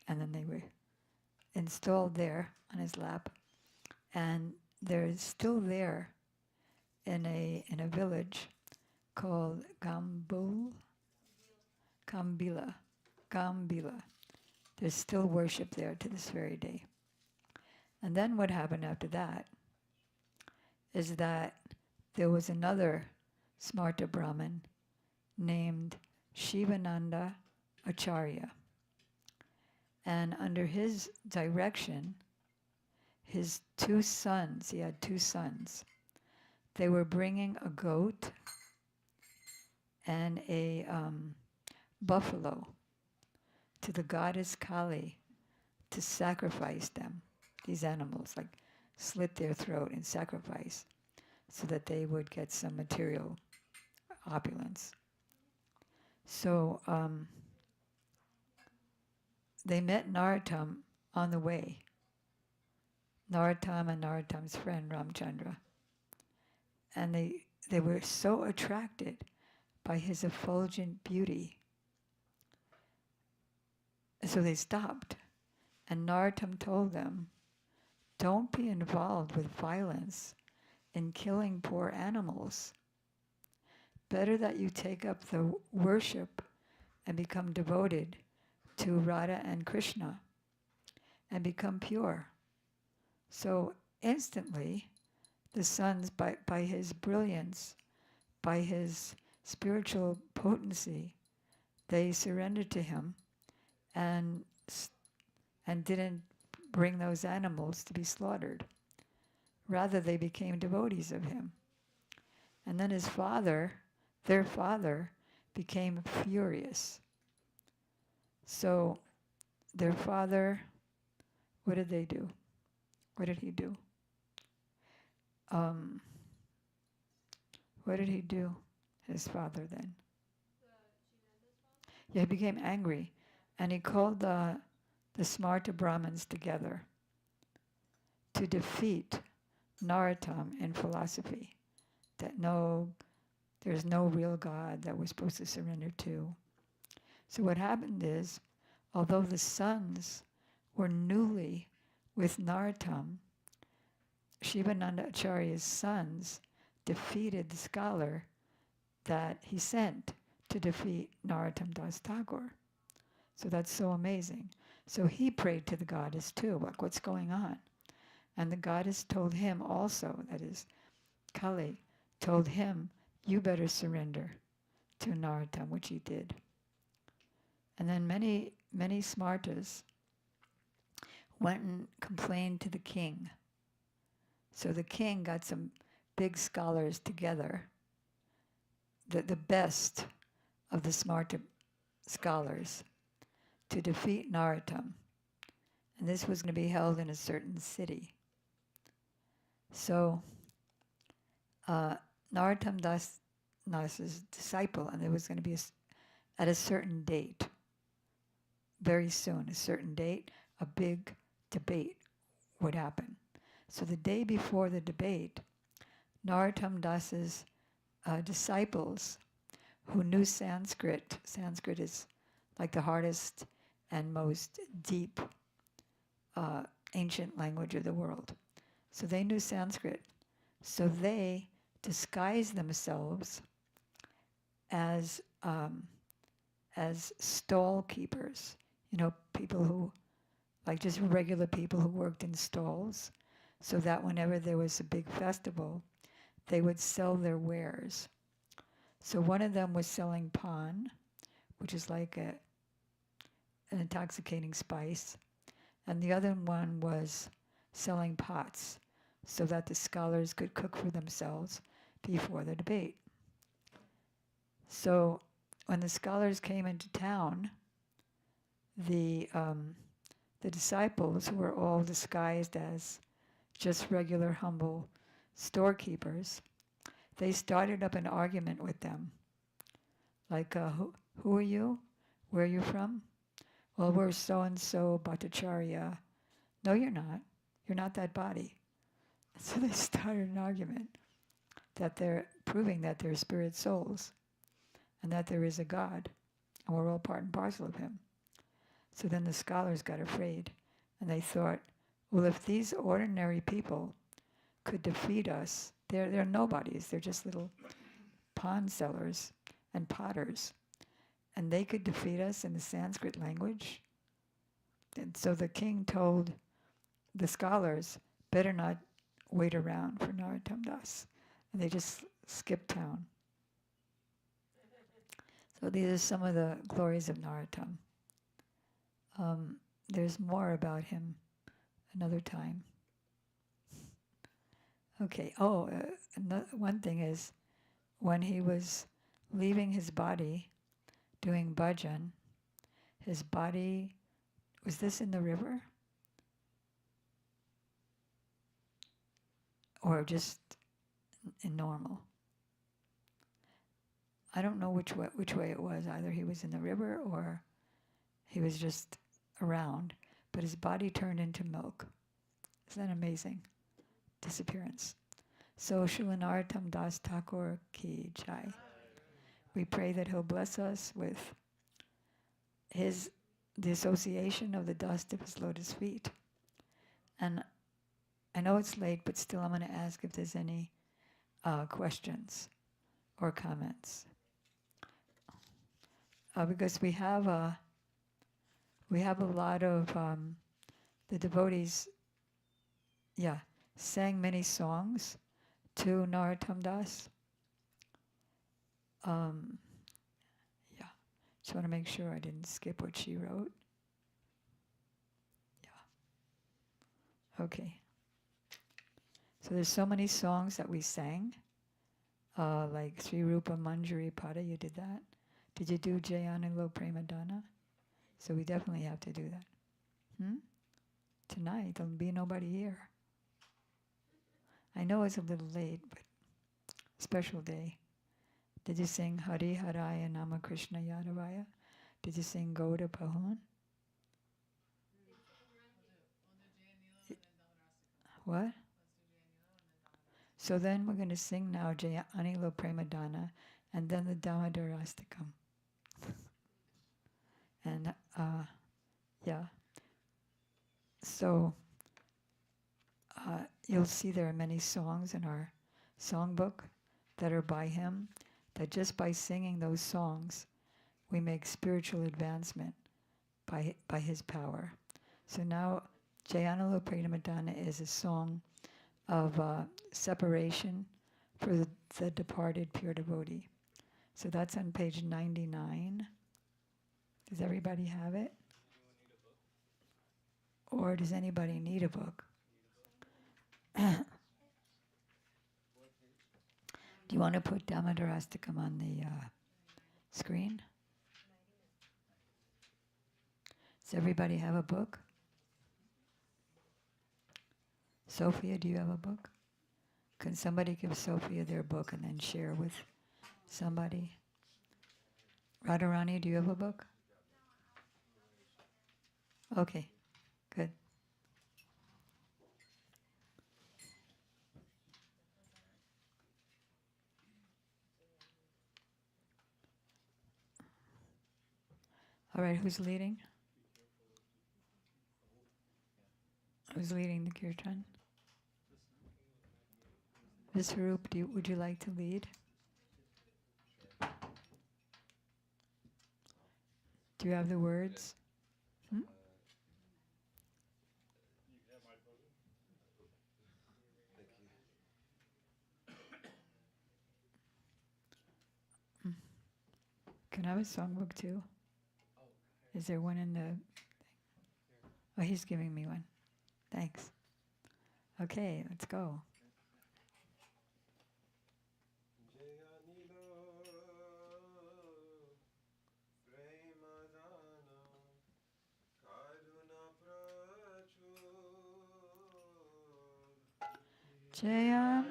and then they were installed there on his lap, and they're still there in a village called Gambila. There's still worship there to this very day. And then what happened after that is that there was another Smarta Brahmin named Shivananda Acharya. And under his direction, his two sons, he had two sons, they were bringing a goat and a buffalo to the goddess Kali to sacrifice them, these animals, like slit their throat and sacrifice so that they would get some material opulence. So they met Narottam on the way, Narottam and Narottam's friend Ramchandra. And they were so attracted by his effulgent beauty. So they stopped. And Narottam told them, "Don't be involved with violence in killing poor animals. Better that you take up the worship and become devoted to Radha and Krishna and become pure." So instantly, the sons, by his brilliance, by his spiritual potency, they surrendered to him and and didn't bring those animals to be slaughtered. Rather, they became devotees of him. And then his father, their father, became furious. So their father, what did they do? What did he do? What did he do, his father then? Yeah, he became angry, and he called the Smarta Brahmins together to defeat Narottam in philosophy, that there's no real God that we're supposed to surrender to. So what happened is, although the sons were newly with Narottam, Shivananda Acharya's sons defeated the scholar that he sent to defeat Narottam Das Thakur. So that's so amazing. So he prayed to the goddess too, like, what's going on? And the goddess told him also, that is, Kali told him, you better surrender to Narottam, which he did. And then many smartas went and complained to the king. So the king got some big scholars together, the best of the Smarta scholars, to defeat Narottam. And this was going to be held in a certain city. So Narottam Das's disciple, and it was going to be at a certain date, very soon, a certain date, a big debate would happen. So the day before the debate, Narottam Das's disciples who knew Sanskrit is like the hardest and most deep ancient language of the world. So they knew Sanskrit. So they disguised themselves as stall keepers. People who, like just regular people who worked in stalls, so that whenever there was a big festival, they would sell their wares. So one of them was selling pan, which is like an intoxicating spice, and the other one was selling pots, so that the scholars could cook for themselves before the debate. So when the scholars came into town, the disciples, who were all disguised as just regular humble storekeepers, they started up an argument with them. Like, who are you? Where are you from? Well, we're so-and-so Bhattacharya. No, you're not. You're not that body. So they started an argument that they're proving that they're spirit souls and that there is a God and we're all part and parcel of him. So then the scholars got afraid and they thought, well, if these ordinary people could defeat us, they're nobodies. They're just little pawn sellers and potters. And they could defeat us in the Sanskrit language. And so the king told the scholars, better not wait around for Narottam Das. And they just skipped town. So these are some of the glories of Narottam. There's more about him another time. Okay, one thing is, when he was leaving his body, doing bhajan, his body, was this in the river? Or just in normal? I don't know which way it was. Either he was in the river or he was just around, but his body turned into milk. Isn't that amazing? Disappearance. So Srila Narottam Das Thakur ki jai. We pray that he'll bless us with the association of the dust of his lotus feet. And I know it's late, but still I'm going to ask if there's any questions or comments. Because we have a lot of the devotees, sang many songs to Narottam Das. Just want to make sure I didn't skip what she wrote. Okay. So there's so many songs that we sang, like Sri Rupa Manjari Pada, you did that. Did you do Jayanilo Premadana? So we definitely have to do that. Tonight, there'll be nobody here. I know it's a little late, but special day. Did you sing Hari Haraya Nama Krishna Yadavaya? Did you sing Gauda Pahun? What? So then we're going to sing now Jaya Anilo Premadana and then the Damodarastakam. And yeah, so you'll see there are many songs in our songbook that are by him, that just by singing those songs, we make spiritual advancement by his power. So now, Jayanalo Premadana is a song of separation for the departed pure devotee. So that's on page 99. Does everybody have it? Or does anybody need a book? Do you want to put Damodarastakam on the screen? Does everybody have a book? Sophia, do you have a book? Can somebody give Sophia their book and then share with somebody? Radharani, do you have a book? Okay, good. All right, who's leading? Who's leading the kirtan? Viswarup, would you like to lead? Do you have the words? Can I have a songbook too? Is there one in the... Oh, he's giving me one. Thanks. Okay, let's go. Jayan.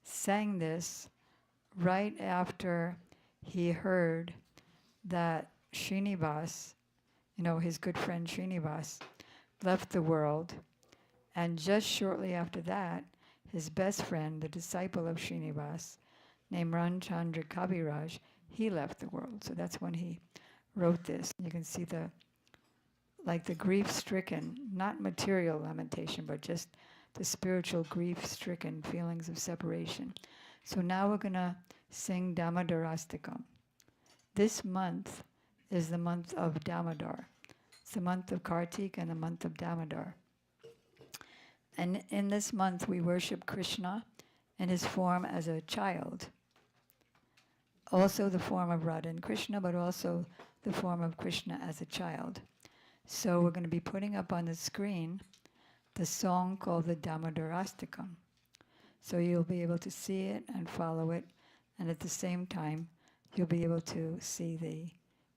sang this right after he heard that Srinivas, his good friend Srinivas, left the world. And just shortly after that, his best friend, the disciple of Srinivas, named Ramchandra Kaviraj, he left the world. So that's when he wrote this. You can see the grief-stricken, not material lamentation, but just the spiritual grief-stricken feelings of separation. So now we're going to sing Damodarastakam. This month is the month of Damodar. It's the month of Kartik and the month of Damodar. And in this month we worship Krishna in his form as a child. Also the form of Radha and Krishna, but also the form of Krishna as a child. So we're going to be putting up on the screen the song called the Damodarastakam. So you'll be able to see it and follow it, and at the same time you'll be able to see the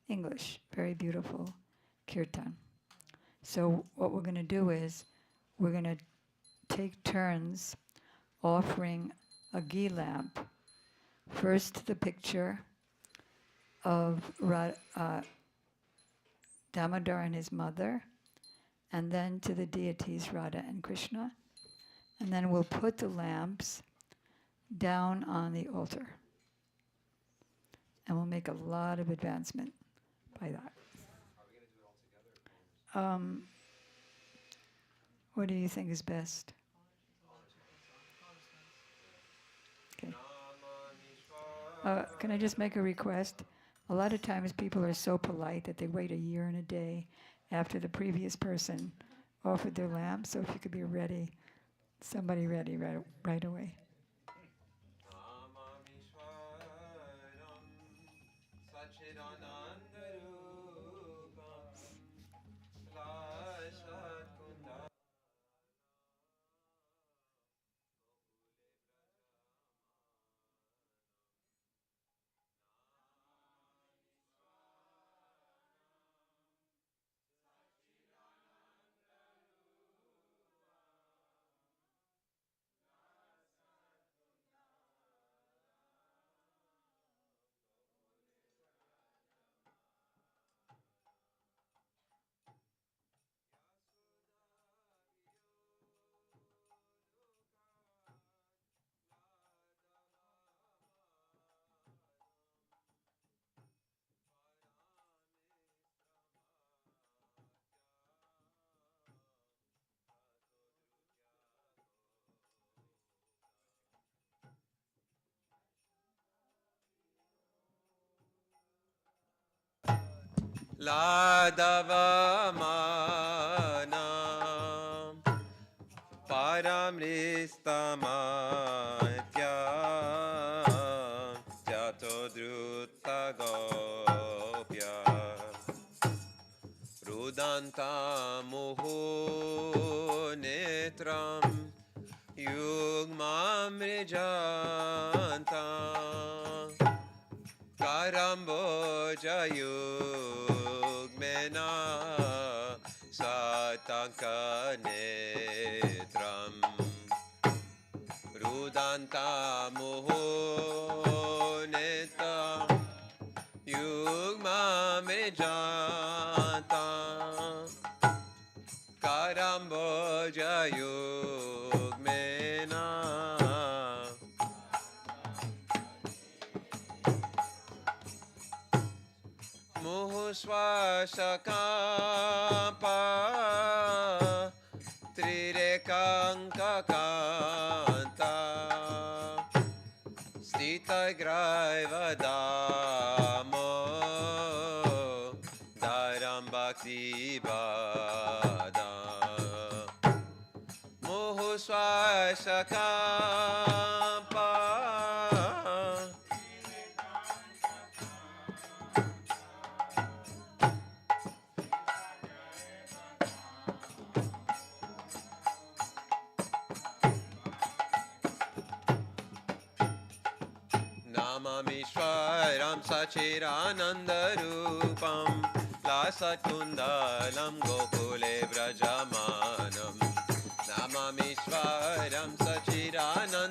English. Very beautiful kirtan. So what we're going to do is we're going to take turns offering a ghee lamp. First to the picture of Damodar and his mother, and then to the deities Radha and Krishna. And then we'll put the lamps down on the altar. And we'll make a lot of advancement by that. Are we going to do it all together? What do you think is best? Okay. Can I just make a request? A lot of times people are so polite that they wait a year and a day after the previous person offered their lamp. So if you could be ready, somebody ready right away. Ladavamanam Paramristamatya Jatodrutagopya Rudantamuhu netram Yugmamrijantam Karamboja Yugmena Satanka Netram Rudantamuhu Netram Yugmamrijantam Karamboja Yugmena Muhusvasakampa Trirekankakanta Stitagraivadamo Dharam Bhakti Bada Muhusvasakampa Namamishwaram Sachiranandarupam Lasatkundalam Gokule Vrajamanam Namamishwaram Sachiranandarupam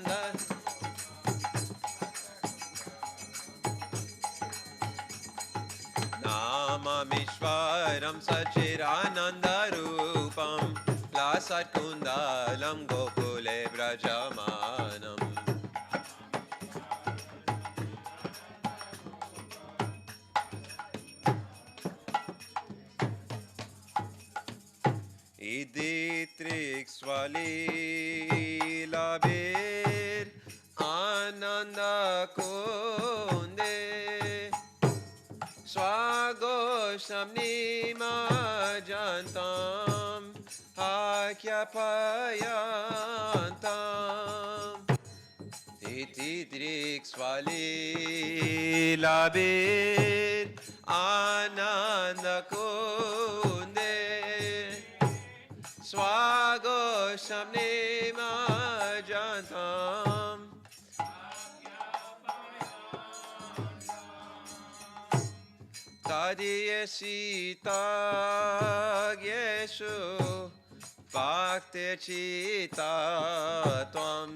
Namamishwaram Sachiranandarupam Lasat Kundalam Gokule Brajamanam Iditrix Labir Ananda Kunde Swagosham Nima Jantam Hakyapayantam Iditrix Labir Ananda Kunde Swagosham Nima Jantam Tadiye Sita Yeshu Bhakti Chita Tvam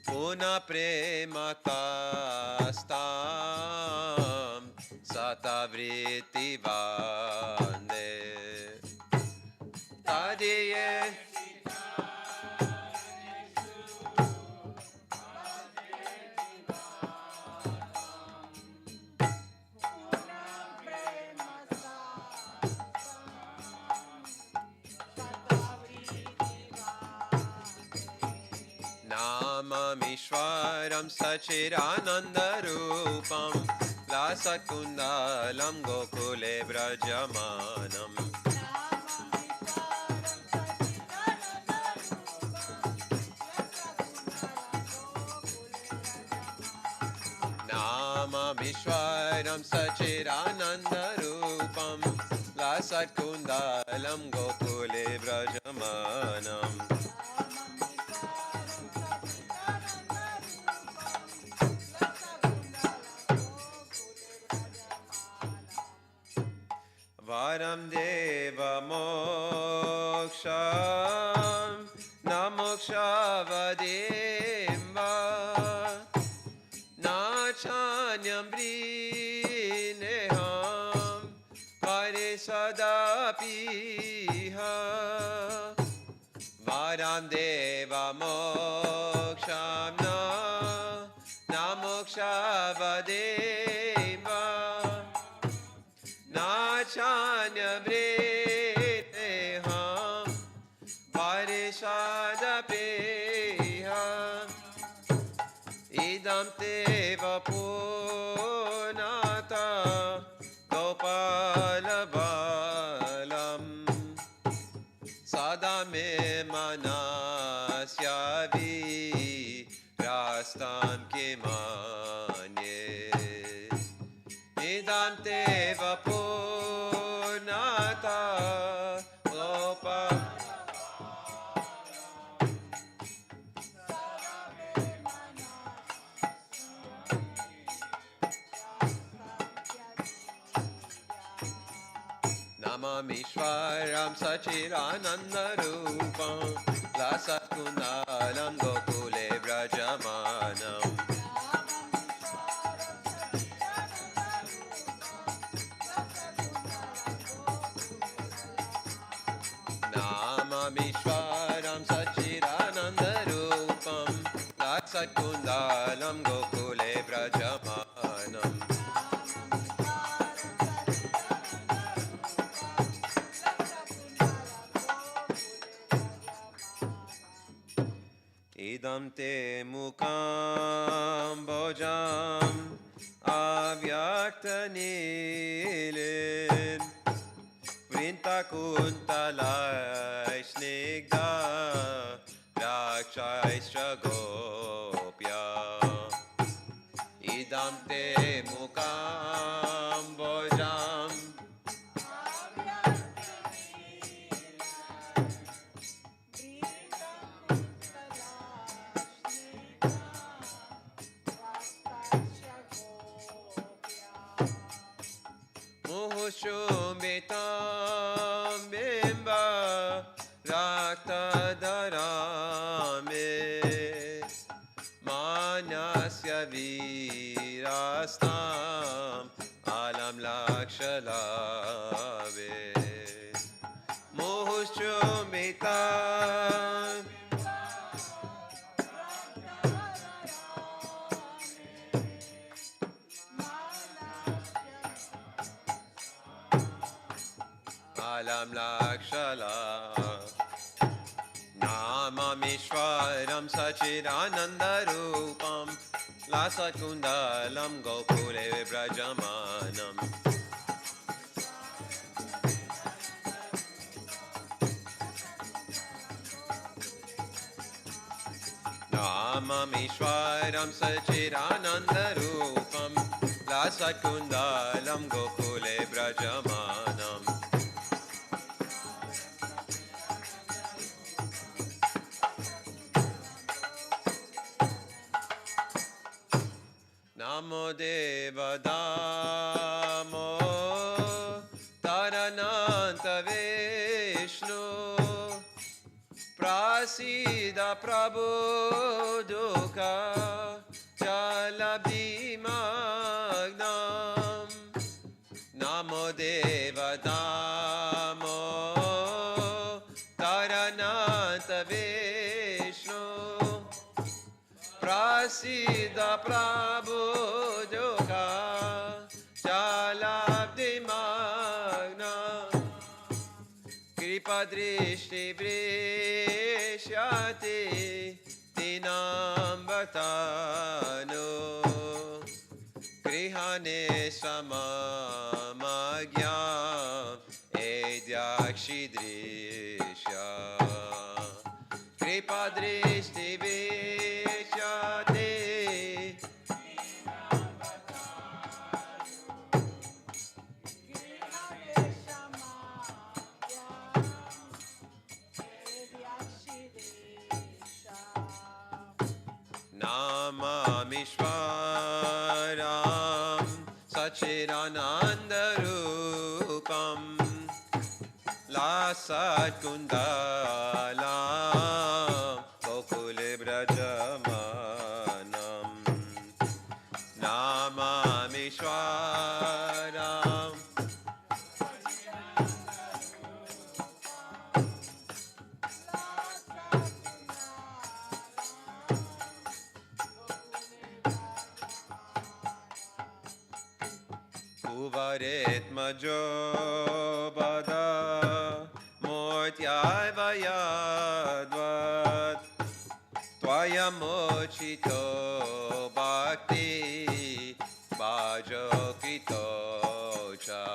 Puna Prematastam Satavriti Vande Tadiye Namamishwaram Sachiranandarupam Lasakundalam Gokule Brajamanam Namamishwaram Sachiranandarupam Lasatkundalam Gokule Brajamanam Varam Deva Moksham Namokshavadimva Nachanyam Vrineham Parisadapiha Varam Deva Moksham Namokshavadimva Nachanya Vrineham Parisadapiha Idam Teva Punata Gopalabalam Sadame Manasyavi Rastam Kimanye Idam Teva Punata Gopalabalam Namamishwaram Sachiranandarupam Lasatkundalam Gokule Brajamanam Namamishwaram Sachiranandarupam Lasatkundalam Gokule Brajamanam Idam te mukam bojam avyaktanilin Vrinta kuntalai snigda rakshaistra gopya Idam te mukam bojam Muhushumitam bimba raktadarame Manasya virastam alam shalave muhushumita alam lakshala namamishwaram sachidanandarupam lasatkundalam gokule vibrajamanam namamishwaram sachidanandarupam lasatkundalam gokule vibrajamanam Namo Deva Damo Tarananta Vishnu Prasida Prabhu Dukha Jalabdi Magnam Namo Deva Damo Tarananta Vishnu Prasida Prabhu Joka Jalabdi Magna Kripa Drishti Vrishyati Dinam Bhatano Grihane Samamagya Edyakshi Drishya Kripa Drishti Vrishyati Namamishwaram Sachidanandarupam Lasat Kundalam Gokule Brajamanam Namamishwaram Uvaret Majobada Mortyai Vayadvat Tvaya Mochito Bhakti Bhajo Kritocha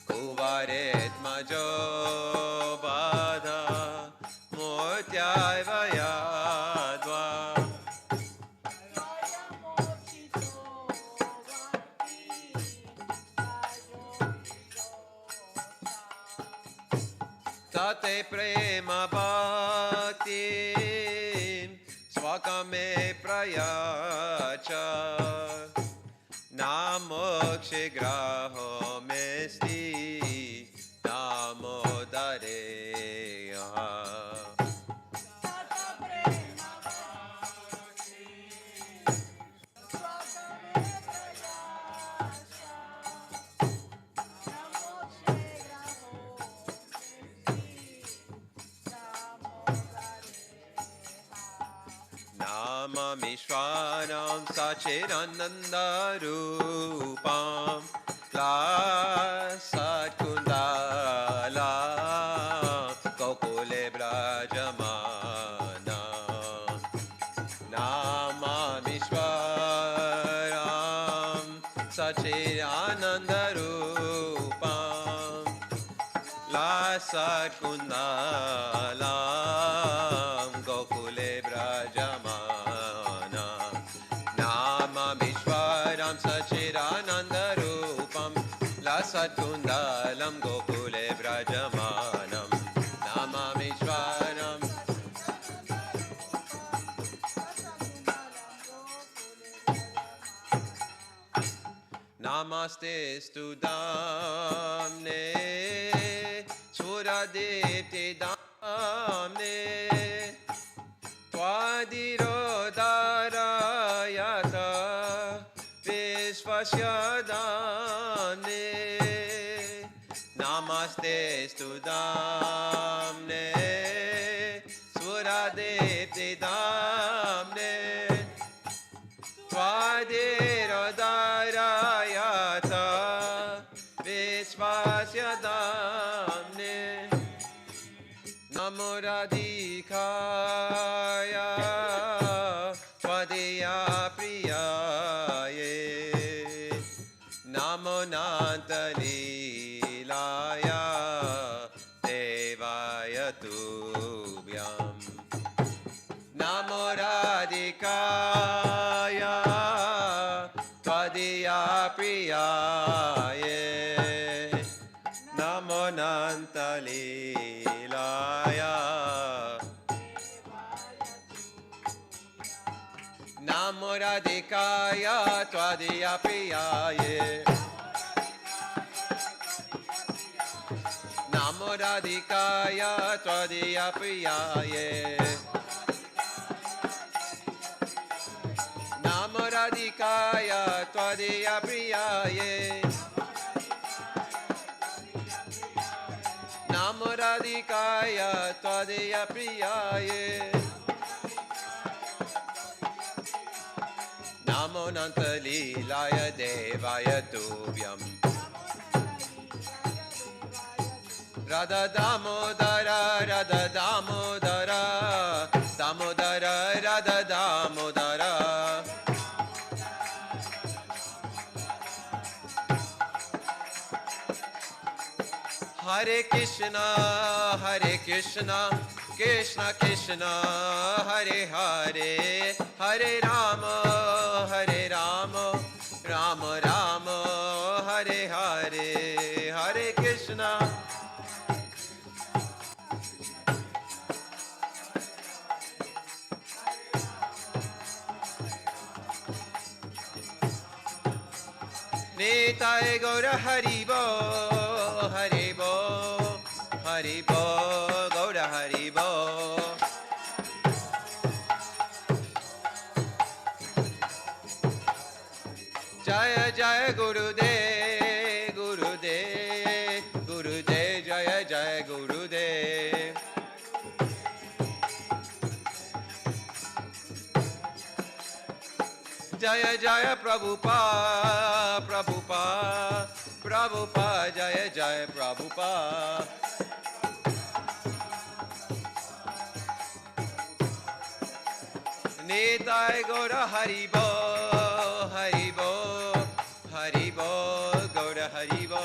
Uvaret Majobada Mortyai Vayadvat Tate prema bhakti swakame prayacha namokshe graho mesti namo dareya Namamishwaram Sachidanandarupam Lasat Kundalam Gokule Brajamanam Namamishwaram Sachidanandarupam Lasat Kundalam Gokule Brajamana Namamishwaram Sachidanandarupam Lasat Kundalam Gokule Brajamanam Namamishwaram Namaste Studamne Suradipti Damne Tvadirodarayata Vishvasyadane Adhirodarayata Vishvasya Damne Namo Radhikaya Tvadiya Priyaye Namo Nantalilaya Devaya Tubhyam Namo Radhikaya Tvadiya Priyaye Namo Nantalilaya Namo Radhikaya Tvadiya Priyaye Namo Radhikaya Tvadiya Priyaye Namo Radhikaya Tvadiya Priyaye Namo Radhikaya Tvadiya Priyaye Namo Nantalilaya Devaya Tubhyam Radha Damodara Radha Damodara Damodara Radha Damodara Hare Krishna Krishna Krishna Hare Hare Hare Rama Rama Rama Hare Hare Hare Krishna Nitai Gaura Haribo Haribo Haribo Gaura Haribo Jaya Jaya Gurudev Gurudev Gurudev Jaya Jaya Gurudev Jaya Jaya Prabhupada Prabhupada Prabhupada Jaya Jaya Prabhupada Nitai Gaura Haribo Haribo Haribo Gaura Haribo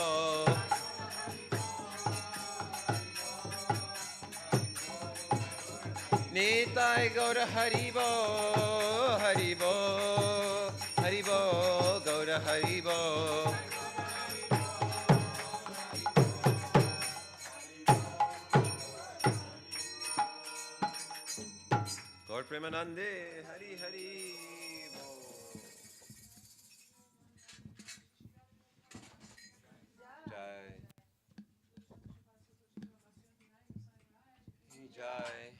Nitai Gaura Haribo Haribo Haribo Gaura Haribo Gaur Premanande Hari Hari Bo Jai Jai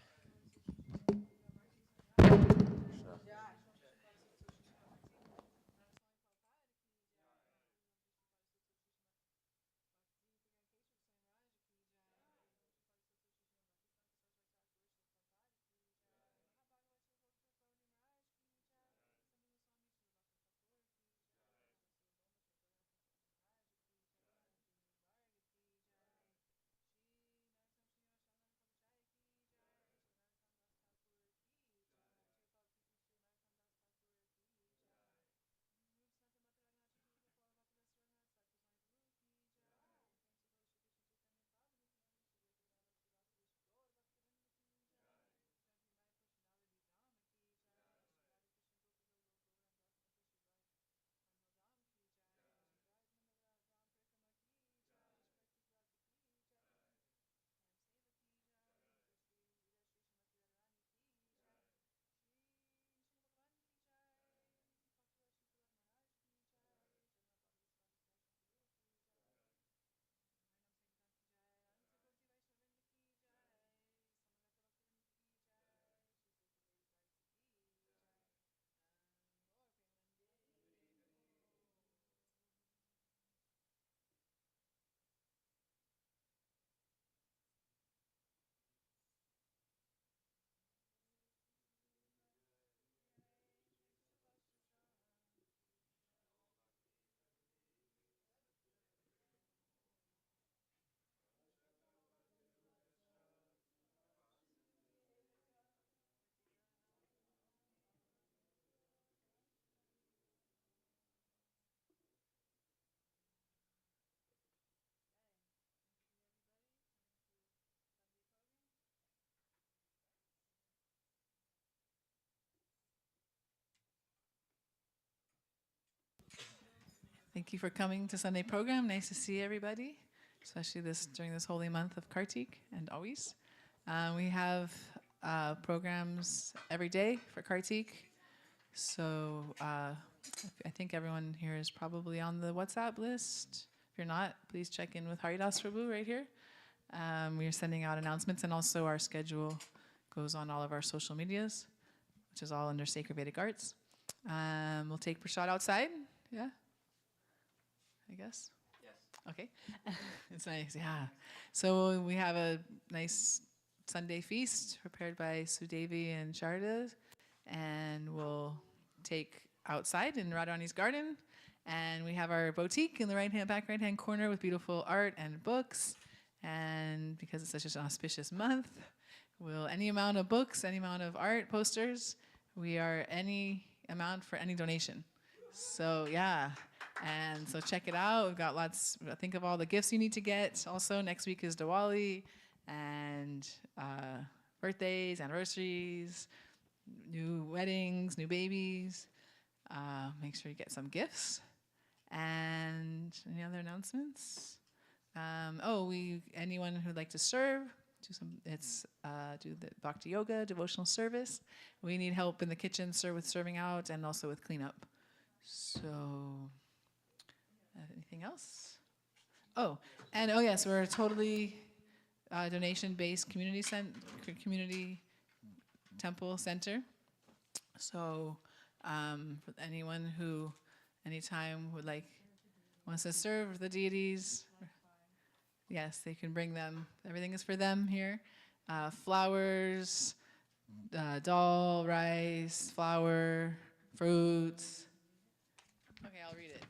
Thank you for coming to Sunday program. Nice to see everybody, especially during this holy month of Kartik and always. We have programs every day for Kartik. So I think everyone here is probably on the WhatsApp list. If you're not, please check in with Haridas Prabhu right here. We are sending out announcements, and also our schedule goes on all of our social medias, which is all under Sacred Vedic Arts. We'll take Prashad outside. Yeah? I guess? Yes. Okay. It's nice, yeah. So we have a nice Sunday feast prepared by Sudevi and Sharda, and we'll take outside in Radharani's garden. And we have our boutique in the back right-hand corner with beautiful art and books. And because it's such an auspicious month, any amount of books, any amount of art, posters, we are any amount for any donation. So yeah, and so check it out. We've got lots. Think of all the gifts you need to get. Also, next week is Diwali and birthdays, anniversaries, new weddings, new babies. Make sure you get some gifts. And any other announcements? Anyone who'd like to serve, do the Bhakti Yoga devotional service. We need help in the kitchen, with serving out, and also with cleanup. So, anything else? Yes, we're a totally donation-based community temple center. So, for anyone who anytime wants to serve the deities, yes, they can bring them. Everything is for them here. Flowers, dal, rice, flour, fruits. Okay, I'll read it.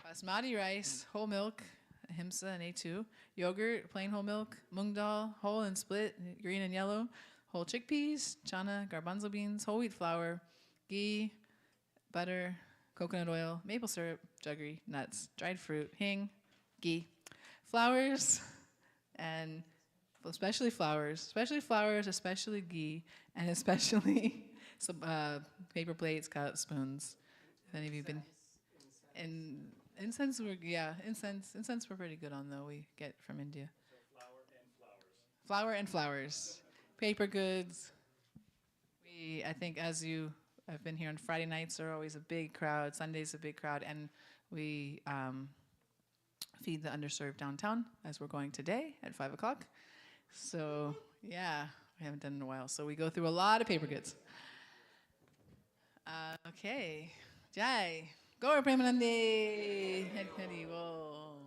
Basmati rice, whole milk, ahimsa and A2. Yogurt, plain whole milk. Mung dal, whole and split, green and yellow. Whole chickpeas, chana, garbanzo beans, whole wheat flour, ghee, butter, coconut oil, maple syrup, jaggery, nuts, dried fruit, hing, ghee. Flowers, and especially flowers, especially ghee, and especially some paper plates, cups, spoons. If any of you been in incense, incense we're pretty good on though. We get from India. So flour and flowers, paper goods. I think as you have been here on Friday nights, are always a big crowd. Sunday's a big crowd, and we feed the underserved downtown as we're going today at 5 o'clock. So yeah, we haven't done it in a while. So we go through a lot of paper goods. Okay, Jai, Gaur Premanande, Hari Bol.